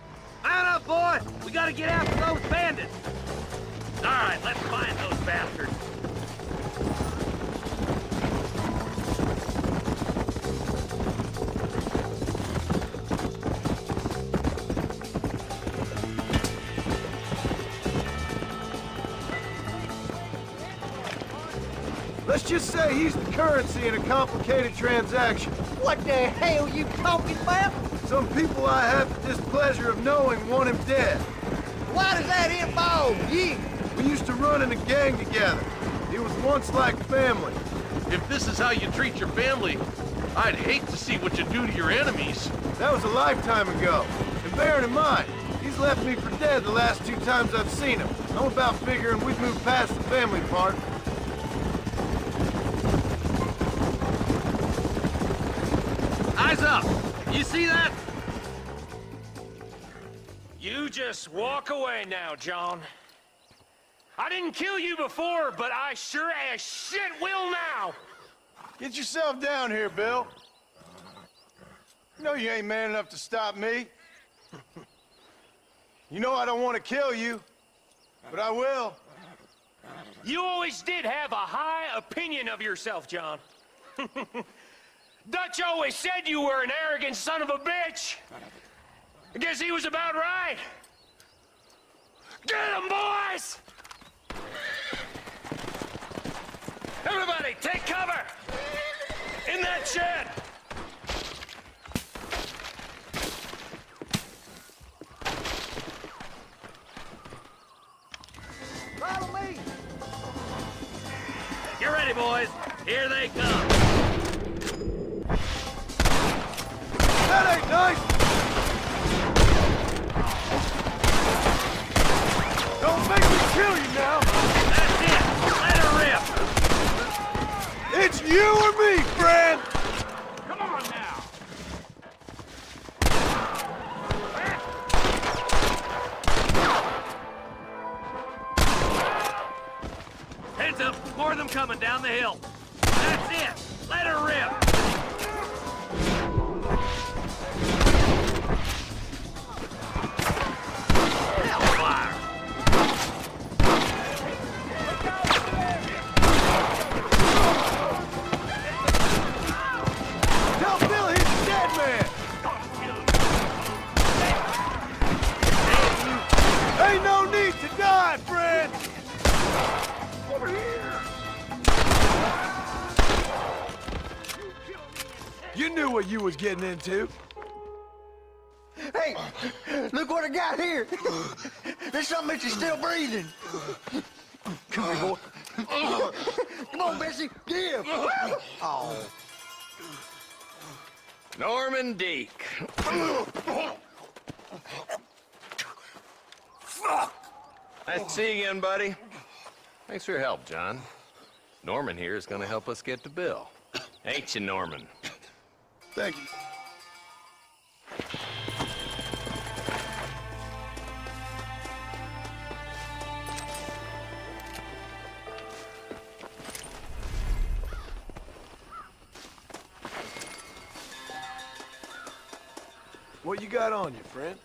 Man up, boy! We gotta get after those bandits! All right, let's find those bastards. Let's just say he's the currency in a complicated transaction. What the hell you talking about? Some people I have the displeasure of knowing want him dead. Why does that involve you? We used to run in a gang together. He was once like family. If this is how you treat your family, I'd hate to see what you do to your enemies. That was a lifetime ago. And bearing in mind, he's left me for dead the last 2 times I've seen him. I'm about figuring we've moved past the family part. Eyes up! You see that? You just walk away now, John. I didn't kill you before, but I sure as shit will now! Get yourself down here, Bill. You know you ain't man enough to stop me. You know I don't want to kill you, but I will. You always did have a high opinion of yourself, John. Dutch always said you were an arrogant son of a bitch. I guess he was about right. Get him, boys! Everybody, take cover! In that shed! Follow me! Get ready, boys. Here they come. That ain't nice! Don't make me kill you now! That's it. Let her rip. It's you or me, friend! Come on now! Heads up. More of them coming down the hill. That's it. Let her rip. Hellfire. Tell Bill he's a dead man! Ain't no need to die, friend! Over here! You knew what you was getting into. Hey, look what I got here. There's something that you're still breathing. Come here, boy. Come on, Bessie. Give. Oh. Norman Deek. Nice to see you again, buddy. Thanks for your help, John. Norman here is going to help us get to Bill. Ain't you, Norman? Thank you. What you got on you, friend?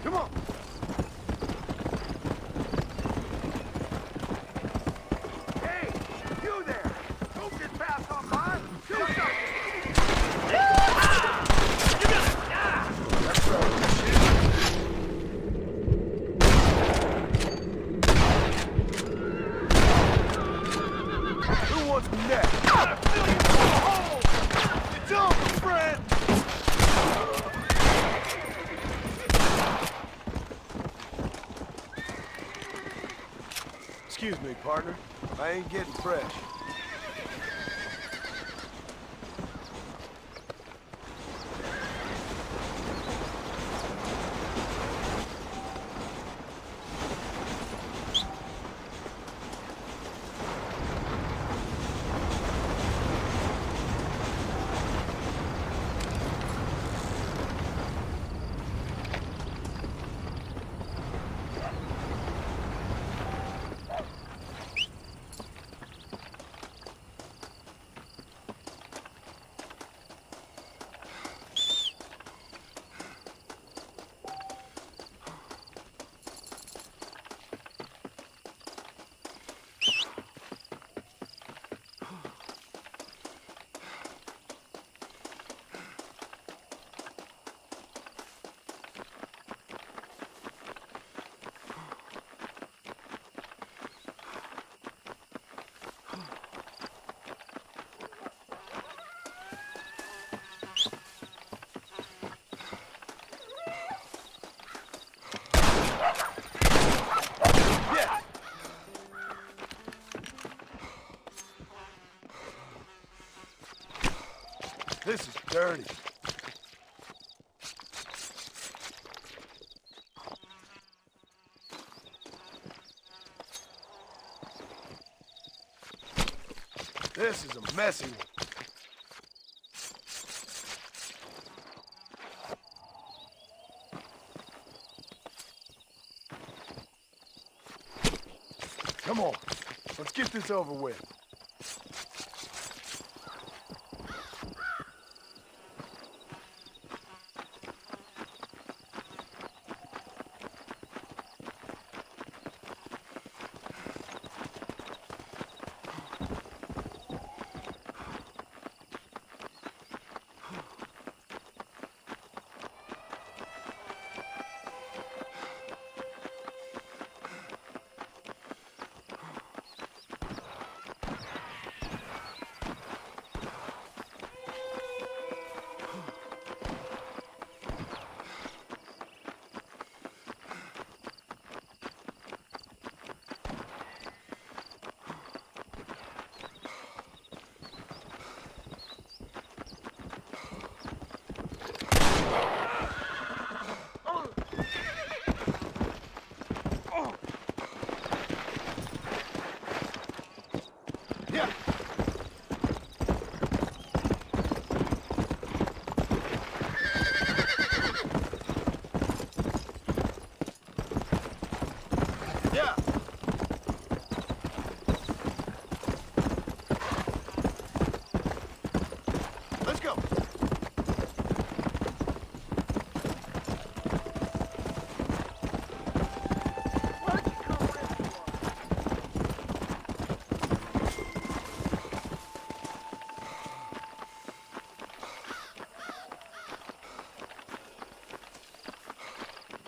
Come on! Hey, you there! Don't get passed on by! Do something! Who wants me next? It's over, friend! Excuse me, partner. I ain't getting fresh. dirty. This is a messy one. Come on, let's get this over with.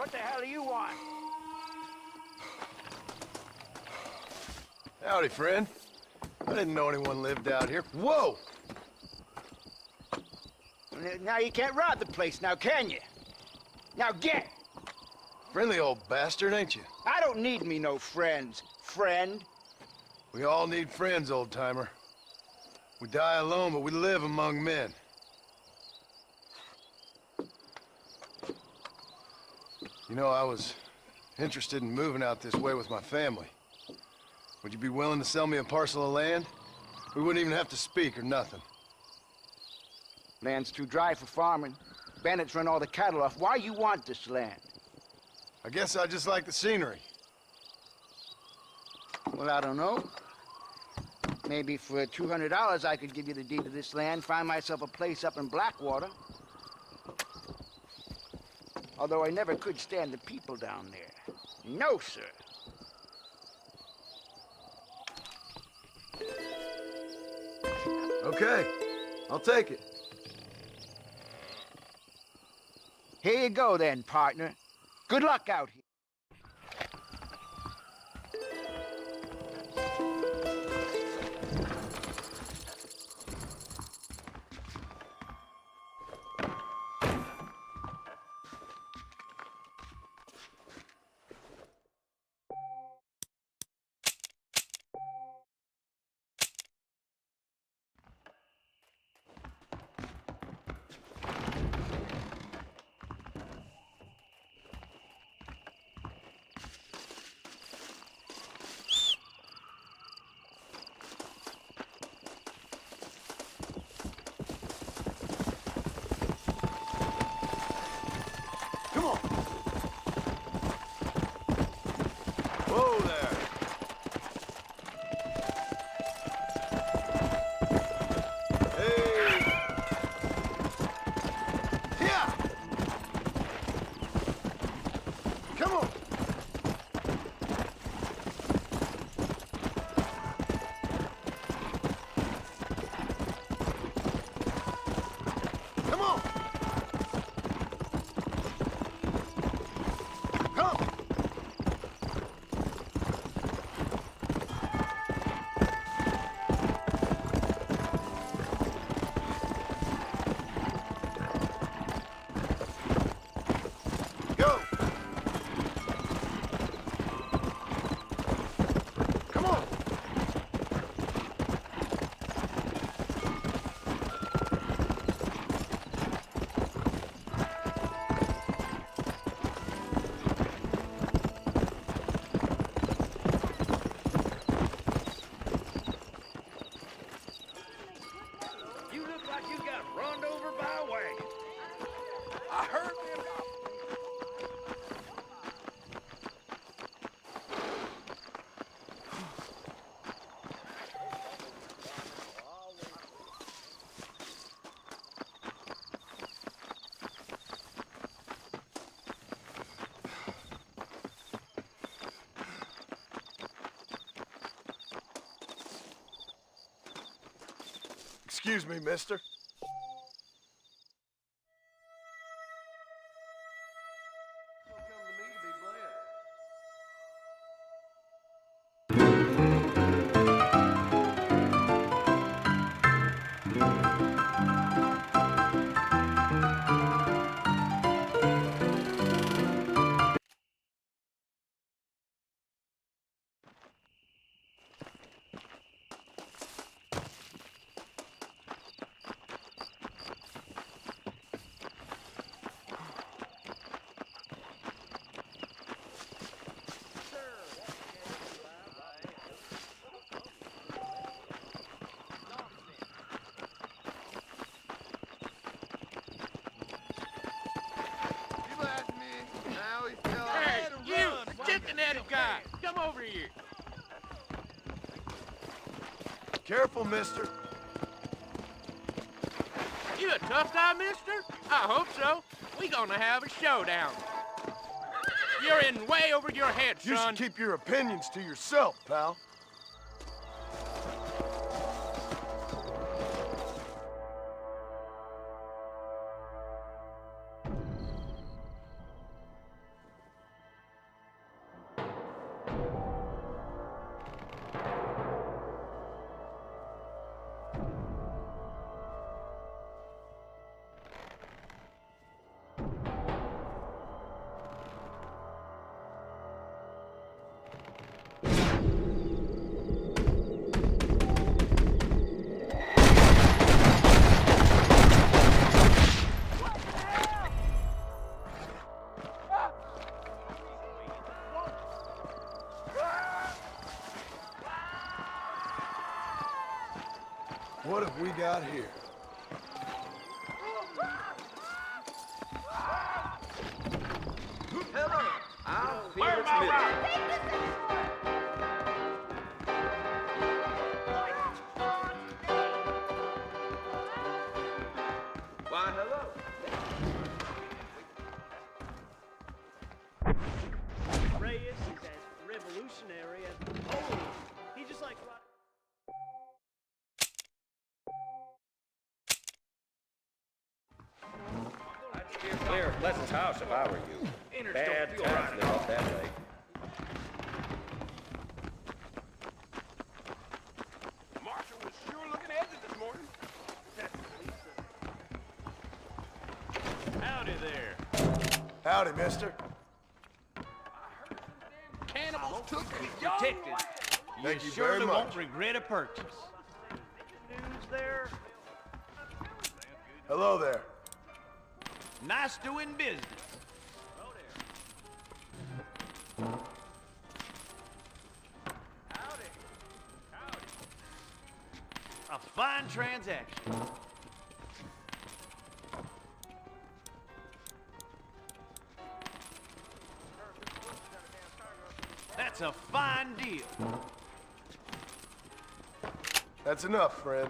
What the hell do you want? Howdy, friend. I didn't know anyone lived out here. Whoa! Now you can't rob the place now, can you? Now get! Friendly old bastard, ain't you? I don't need me no friends, friend. We all need friends, old-timer. We die alone, but we live among men. You know, I was interested in moving out this way with my family. Would you be willing to sell me a parcel of land? We wouldn't even have to speak or nothing. Land's too dry for farming. Bandits run all the cattle off. Why you want this land? I guess I just like the scenery. Well, I don't know. Maybe for $200 I could give you the deed to this land, find myself a place up in Blackwater. Although I never could stand the people down there. No, sir. Okay, I'll take it. Here you go then, partner. Good luck out here. Excuse me, mister. Hey, you chicken-headed guy, come over here. Careful, mister. You a tough guy, mister? I hope so. We gonna have a showdown. You're in way over your head, You son. should keep your opinions to yourself, pal. What have we got here? Hello. I'm Where Felix am I Miller. Why, hello. Reyes is as revolutionary as Napoleon. He just like Clear of Pleasant's house if I were you. Bad times live up that way. Marshall was sure looking edgy this morning. Howdy there. Howdy, mister. Cannibals took you detected. Thank you surely very won't much. regret a purchase. news there. Hello there. Nice doing business. A fine transaction. That's a fine deal. That's enough, friend.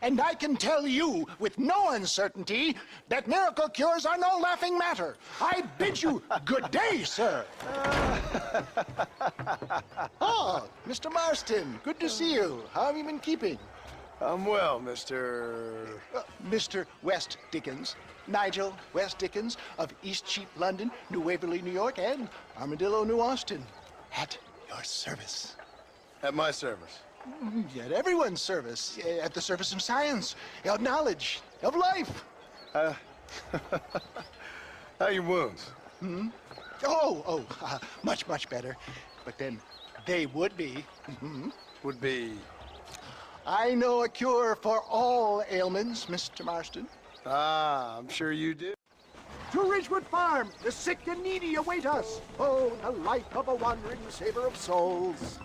And I can tell you with no uncertainty that miracle cures are no laughing matter. I bid you good day, sir. Oh, Mr. Marston, good to see you. How have you been keeping? I'm well, Mr. Mr. West Dickens. Nigel West Dickens of East Cheap, London, New Waverly, New York, and Armadillo, New Austin. At your service. At my service. At everyone's service. At the service of science, of knowledge, of life. How are your wounds? Much, much better. But then they would be. Would be. I know a cure for all ailments, Mr. Marston. Ah, I'm sure you do. To Ridgewood Farm, the sick and needy await us. Oh, the life of a wandering saver of souls.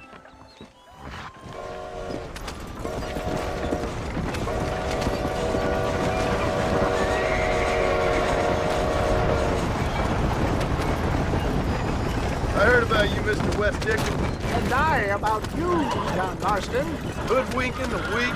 I heard heard about you, Mr. West Dickens. And I about you, John Marston. Hoodwinking the weak,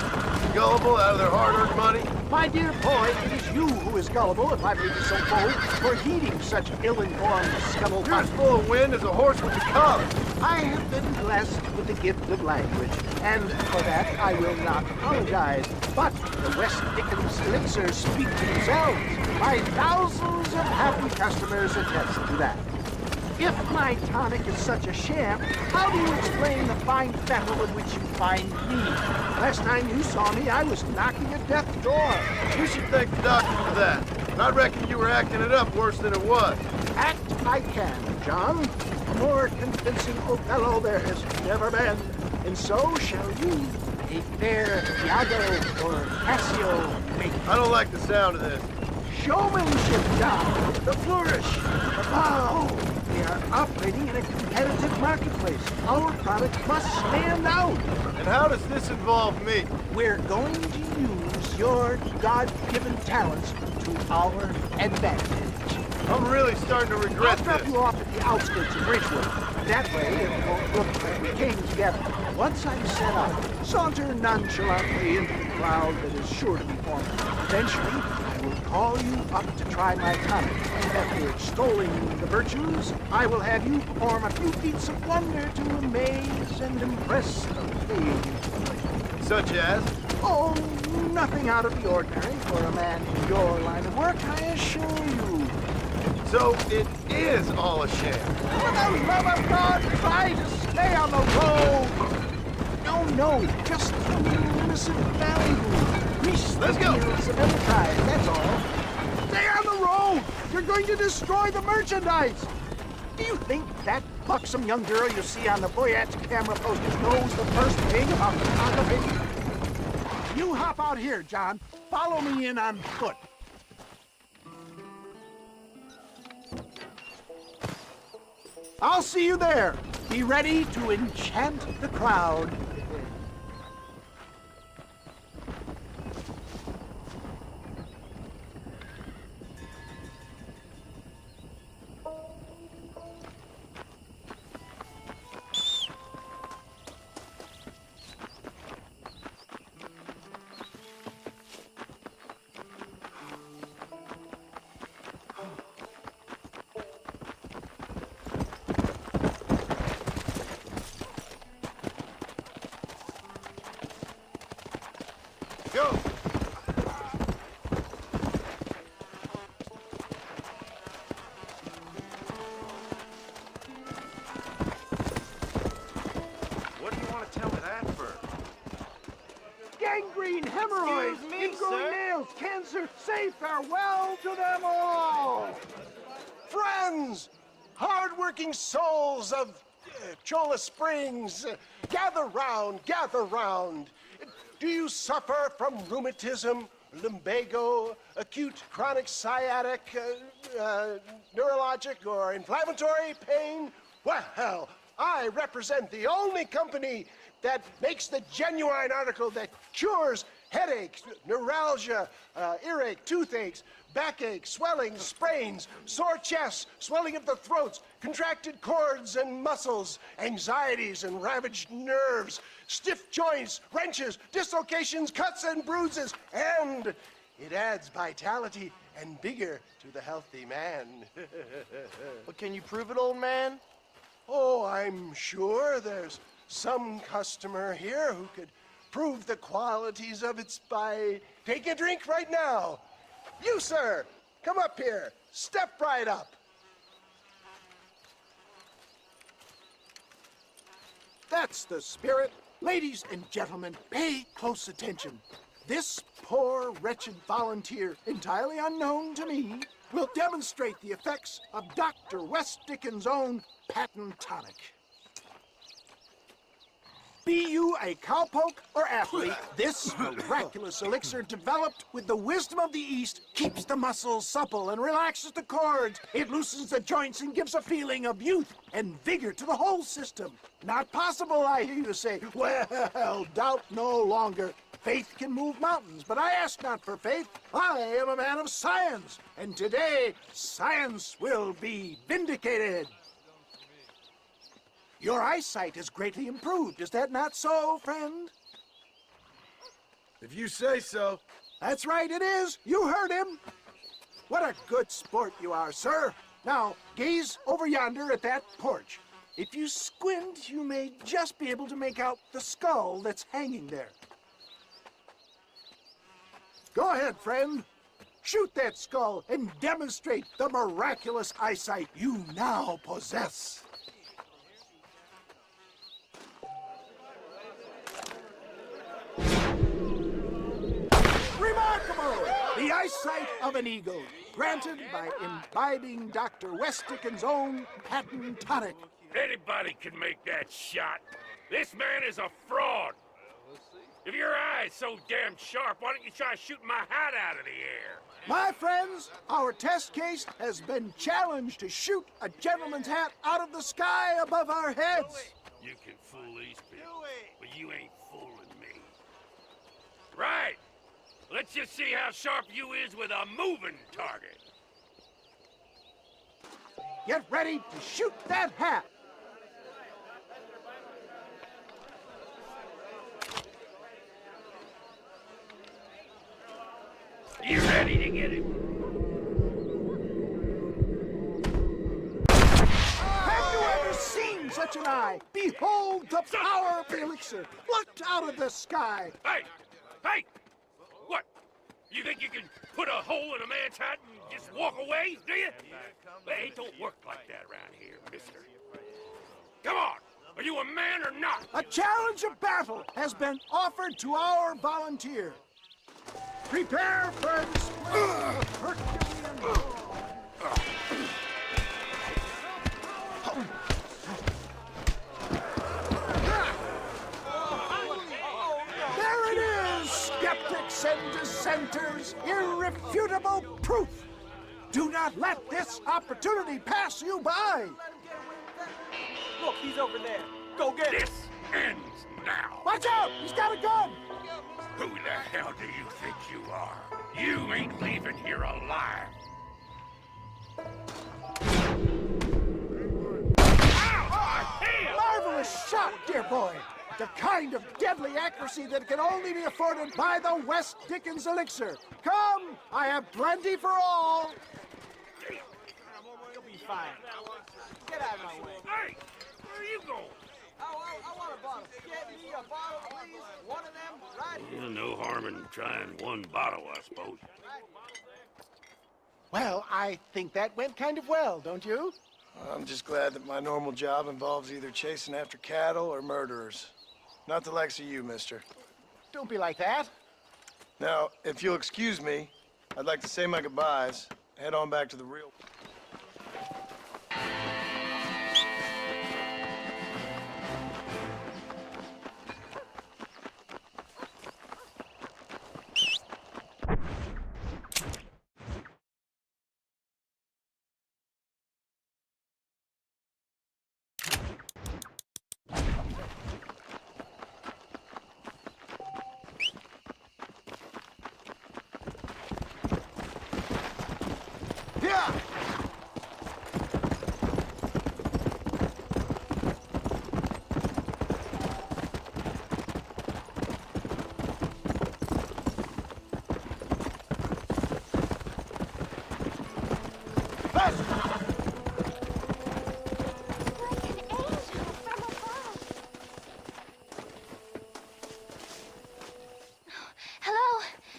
gullible out of their hard-earned money. My dear boy, it is you who is gullible, if I may be so bold, for heeding such ill-informed scuttlebutt. You're as full of wind as a horse with the collar. I have been blessed with the gift of language, and for that I will not apologize. But the West Dickens elixirs speak for themselves. My thousands of happy customers attest to that. If my tonic is such a sham, how do you explain the fine fettle in which you find me? Last time you saw me, I was knocking at death's door. You should thank the doctor for that. And I reckon you were acting it up worse than it was. Act I can, John. A more convincing Othello there has never been. And so shall you. A fair Iago or Cassio make. I don't like the sound of this. Showmanship, John. The flourish. The bow. We are operating in a competitive marketplace. Our product must stand out. And how does this involve me? We're going to use your God-given talents to our advantage. I'm really starting to regret I'll drop this. you off at the outskirts of Bridgewood. That way it won't look like we came together. Once I'm set up, saunter nonchalantly into the crowd that is sure to be forming. Eventually, I will call you up to try my tonic. After extolling the virtues, I will have you perform a few feats of wonder to amaze and impress the page. Such as? Oh, nothing out of the ordinary for a man in your line of work, I assure you. So it is all a sham. For the love of God, try to stay on the road. No, just an innocent value. Let's go. Of enterprise, that's all. Stay on the road. You're going to destroy the merchandise. Do you think that buxom young girl you see on the Voyage camera posters knows the first thing about photography? You hop out here, John. Follow me in on foot. I'll see you there. Be ready to enchant the crowd. Go! What do you want to tell me that for? Gangrene, hemorrhoids, Excuse me, ingrown sir? nails, cancer, say farewell to them all! Friends, hard-working souls of Cholla Springs, gather round, gather round. Do you suffer from rheumatism, lumbago, acute chronic sciatic, neurologic or inflammatory pain? Well, I represent the only company that makes the genuine article that cures headaches, neuralgia, earache, toothaches, backache, swelling, sprains, sore chests, swelling of the throats, contracted cords and muscles, anxieties and ravaged nerves, stiff joints, wrenches, dislocations, cuts and bruises, and it adds vitality and vigor to the healthy man. But can you prove it, old man? Oh, I'm sure there's some customer here who could prove the qualities of it by taking a drink right now. You, sir, come up here. Step right up. That's the spirit. Ladies and gentlemen, pay close attention. This poor, wretched volunteer, entirely unknown to me, will demonstrate the effects of Dr. West Dickens' own patent tonic. Be you a cowpoke or athlete, this miraculous elixir developed with the wisdom of the East keeps the muscles supple and relaxes the cords. It loosens the joints and gives a feeling of youth and vigor to the whole system. Not possible, I hear you say. Well, doubt no longer. Faith can move mountains, but I ask not for faith. I am a man of science, and today science will be vindicated. Your eyesight has greatly improved. Is that not so, friend? If you say so. That's right, it is. You heard him. What a good sport you are, sir. Now, gaze over yonder at that porch. If you squint, you may just be able to make out the skull that's hanging there. Go ahead, friend. Shoot that skull and demonstrate the miraculous eyesight you now possess. Remarkable! The eyesight of an eagle, granted by imbibing Dr. Westickens' own patent tonic. Anybody can make that shot. This man is a fraud. If your eye's so damn sharp, why don't you try shooting my hat out of the air? My friends, our test case has been challenged to shoot a gentleman's hat out of the sky above our heads. You can fool these people, but you ain't fooling me. Right. Let's just see how sharp you is with a moving target. Get ready to shoot that hat. You ready to get him? Have you ever seen such an eye? Behold the power of the elixir, plucked out of the sky. Hey! Hey! What? You think you can put a hole in a man's hat and just walk away, do you? Hey, it don't work like that around here, mister. Come on! Are you a man or not? A challenge of battle has been offered to our volunteer. Prepare for the spring of Herculean. There it is, skeptics and dissenters, irrefutable proof. Do not let this opportunity pass you by. Look, he's over there. Go get him. This ends now. Watch out! He's got a gun! Who the hell do you think you are? You ain't leaving here alive. Marvelous shot, dear boy. The kind of deadly accuracy that can only be afforded by the West Dickens elixir. Come, I have plenty for all. You'll be fine. Get out of my way. Hey, where are you going? I want a bottle. Get me a bottle, please. One of them right here. No harm in trying one bottle, I suppose. Well, I think that went kind of well, don't you? I'm just glad that my normal job involves either chasing after cattle or murderers. Not the likes of you, mister. Don't be like that. Now, if you'll excuse me, I'd like to say my goodbyes, head on back to the real...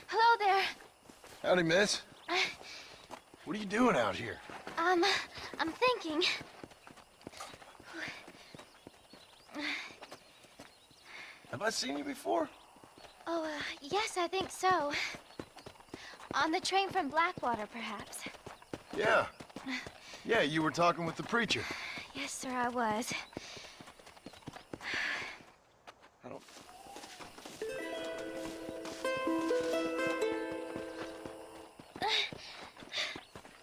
Hello there. Howdy, miss. What are you doing out here? I'm thinking. Have I seen you before? Oh, yes, I think so. On the train from Blackwater, perhaps. Yeah. Yeah, you were talking with the preacher. Yes, sir, I was. I don't...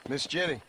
Miss Jenny.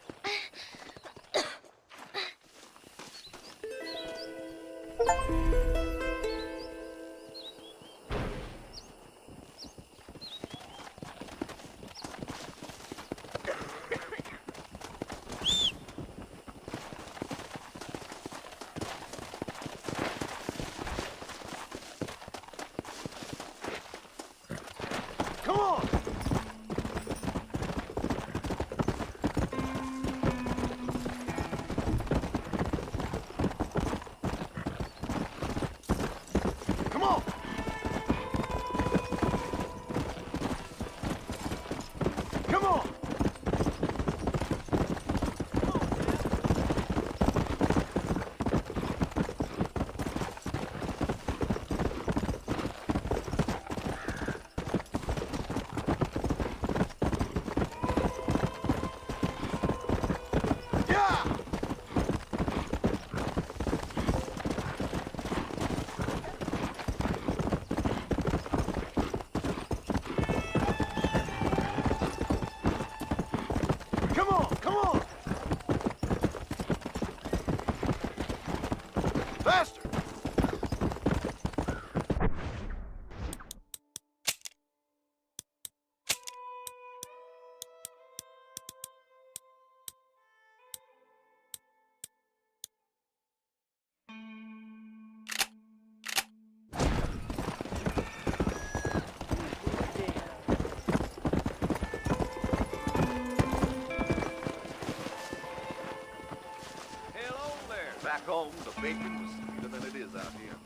home, the bacon was sweeter than it is out here.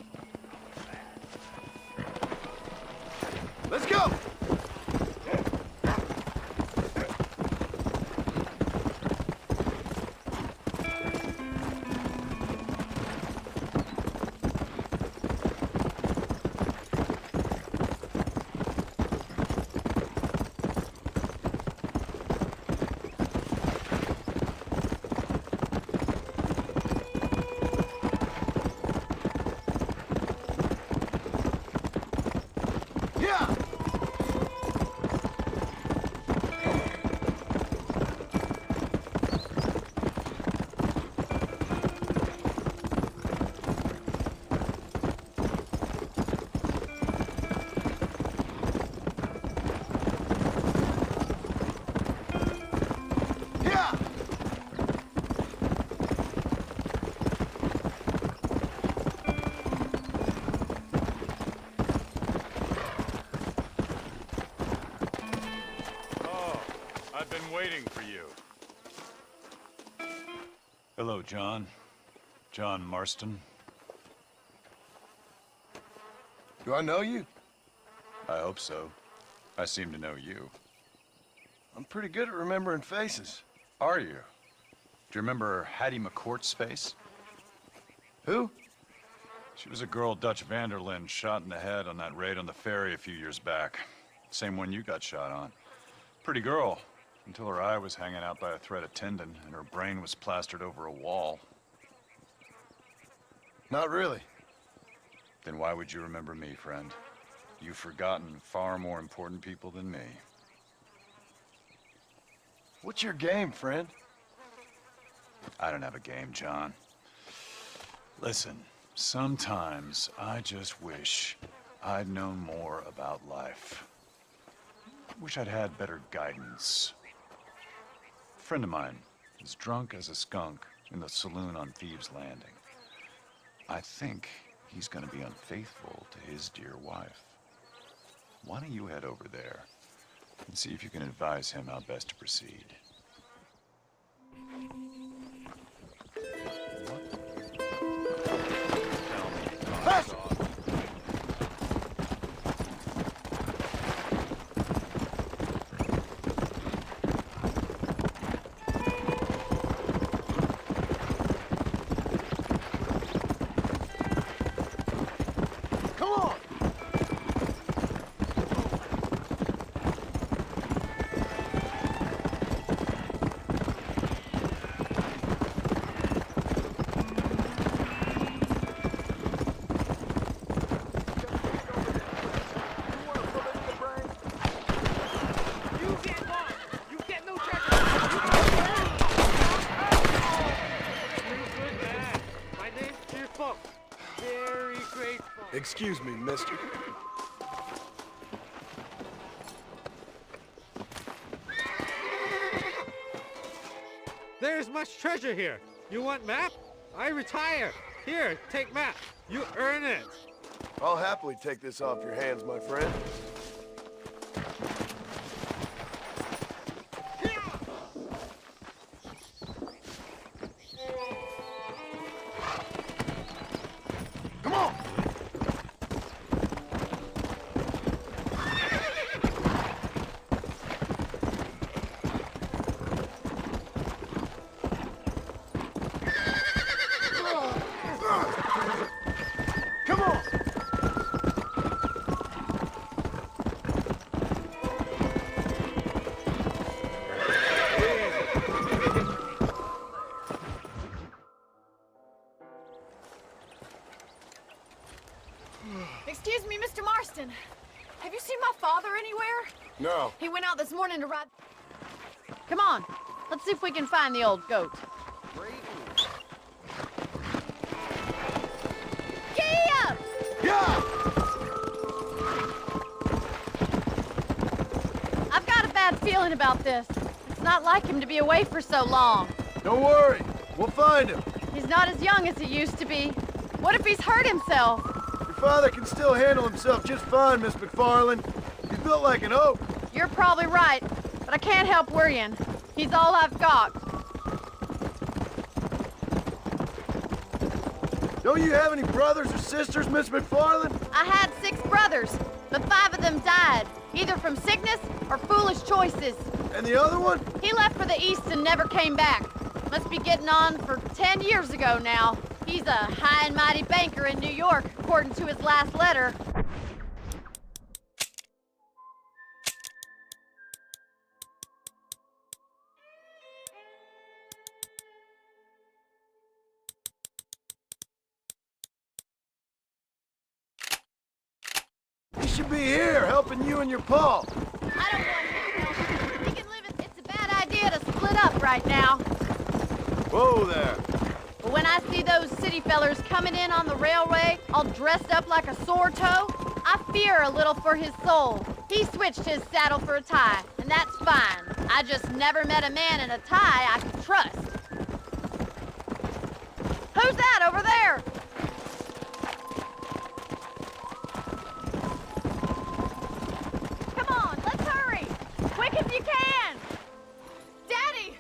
Let's go! Waiting for you. Hello, John. John Marston. Do I know you? I hope so. I seem to know you. I'm pretty good at remembering faces. Are you? Do you remember Hattie McCourt's face? Who? She was a girl Dutch Vanderlyn shot in the head on that raid on the ferry a few years back. Same one you got shot on. Pretty girl. Until her eye was hanging out by a thread of tendon and her brain was plastered over a wall. Not really. Then why would you remember me, friend? You've forgotten far more important people than me. What's your game, friend? I don't have a game, John. Listen, sometimes I just wish I'd known more about life. Wish I'd had better guidance. A friend of mine is drunk as a skunk in the saloon on Thieves' Landing. I think he's gonna be unfaithful to his dear wife. Why don't you head over there and see if you can advise him how best to proceed? Excuse me, mister. There's much treasure here. You want map? I retire. Here, take map. You earn it. I'll happily take this off your hands, my friend. Excuse me, Mr. Marston. Have you seen my father anywhere? No. He went out this morning to ride... Come on. Let's see if we can find the old goat. Giddy up! Yeah! I've got a bad feeling about this. It's not like him to be away for so long. Don't worry. We'll find him. He's not as young as he used to be. What if he's hurt himself? Your father can still handle himself just fine, Miss McFarland. He's built like an oak. You're probably right, but I can't help worrying. He's all I've got. Don't you have any brothers or sisters, Miss McFarland? I had 6 brothers, but 5 of them died, either from sickness or foolish choices. And the other one? He left for the East and never came back. Must be getting on for 10 years ago now. He's a high and mighty banker in New York, according to his last letter. He should be here, helping you and your pa. I don't want his help. He can live it. It's a bad idea to split up right now. Whoa there. But when I see those city fellers coming in on the railway, all dressed up like a sore toe, I fear a little for his soul. He switched his saddle for a tie, and that's fine. I just never met a man in a tie I could trust. Who's that over there? Come on, let's hurry! Quick as you can! Daddy!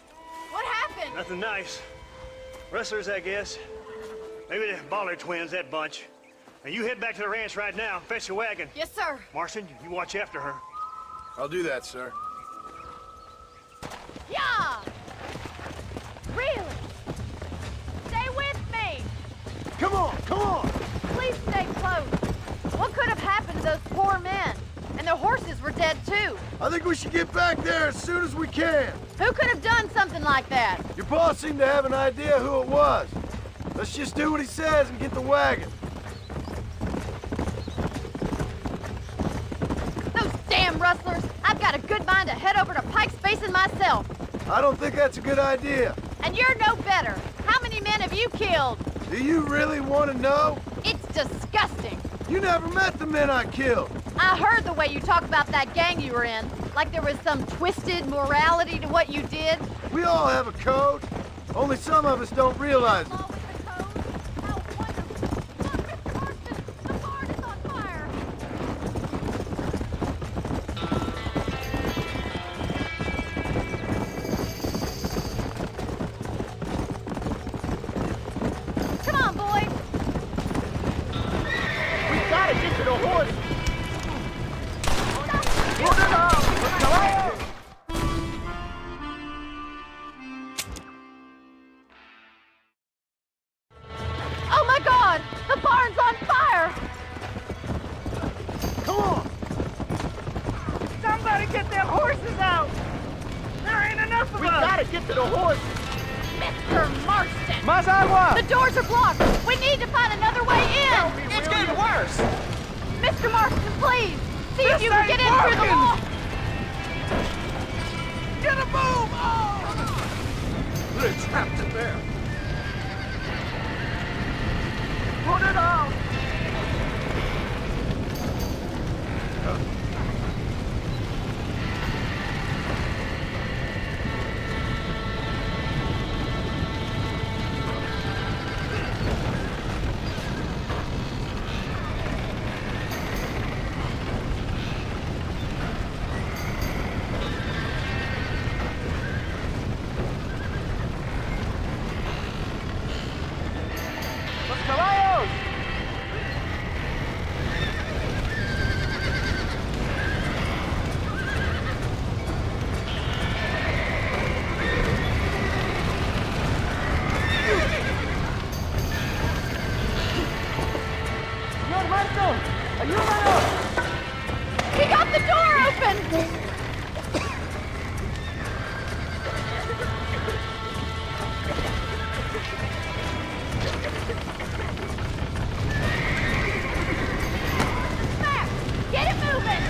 What happened? Nothing nice. Rustlers, I guess. Maybe the Ballard twins, that bunch. Now you head back to the ranch right now and fetch the wagon. Yes, sir. Marson, you watch after her. I'll do that, sir. Yeah! Really? Stay with me! Come on, come on! Please stay close. What could have happened to those poor men? And their horses were dead too. I think we should get back there as soon as we can. Who could have done something like that? Your boss seemed to have an idea who it was. Let's just do what he says and get the wagon. Those damn rustlers! I've got a good mind to head over to Pike's Basin myself. I don't think that's a good idea. And you're no better. How many men have you killed? Do you really want to know? It's disgusting. You never met the men I killed. I heard the way you talk about that gang you were in, like there was some twisted morality to what you did. We all have a code. Only some of us don't realize it. Come on, boys. We gotta get to the horse. Oh my God! The barn's on fire! Come on! Somebody get their horses out. There ain't enough of us. We gotta get to the horses. Mr. Marston! Más agua. The doors are blocked! We need to find another way in! It's getting worse. Mr. Marston, please! See if This you can ain't get in through the working. wall! Get a move! Oh! They're trapped in there. Put it out! ¡Los caballos! Señor Marston, ayúdanos! He got the door open! Matt, get it moving!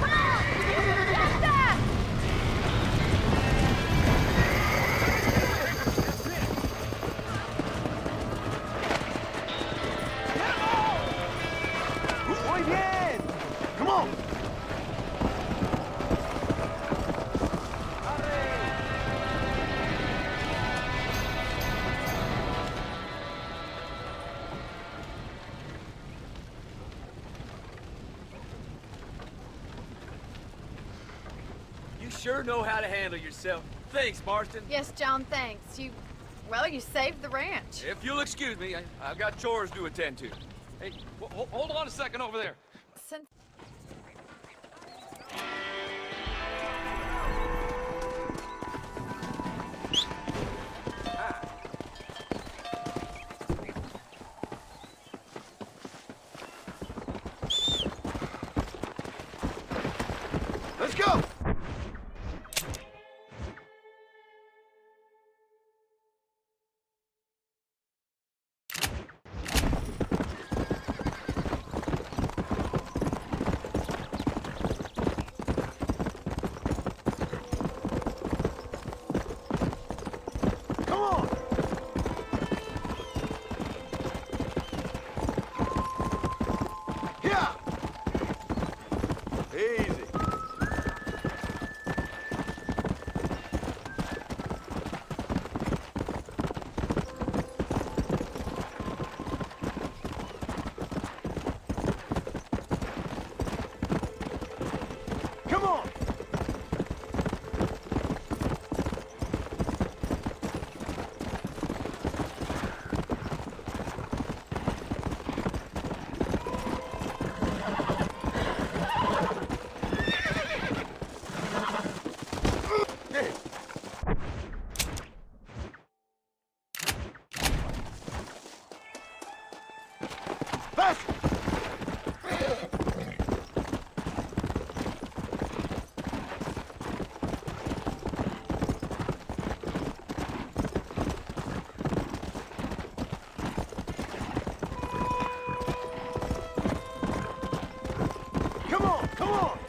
Come on! Get that! sure know how to handle yourself. Thanks, Marston. Yes, John, thanks. Well, you saved the ranch. If you'll excuse me, I've got chores to attend to. Hey, hold on a second over there. Since Let's go! Come on! Yeah! Easy. Come on! Back! Come on, come on!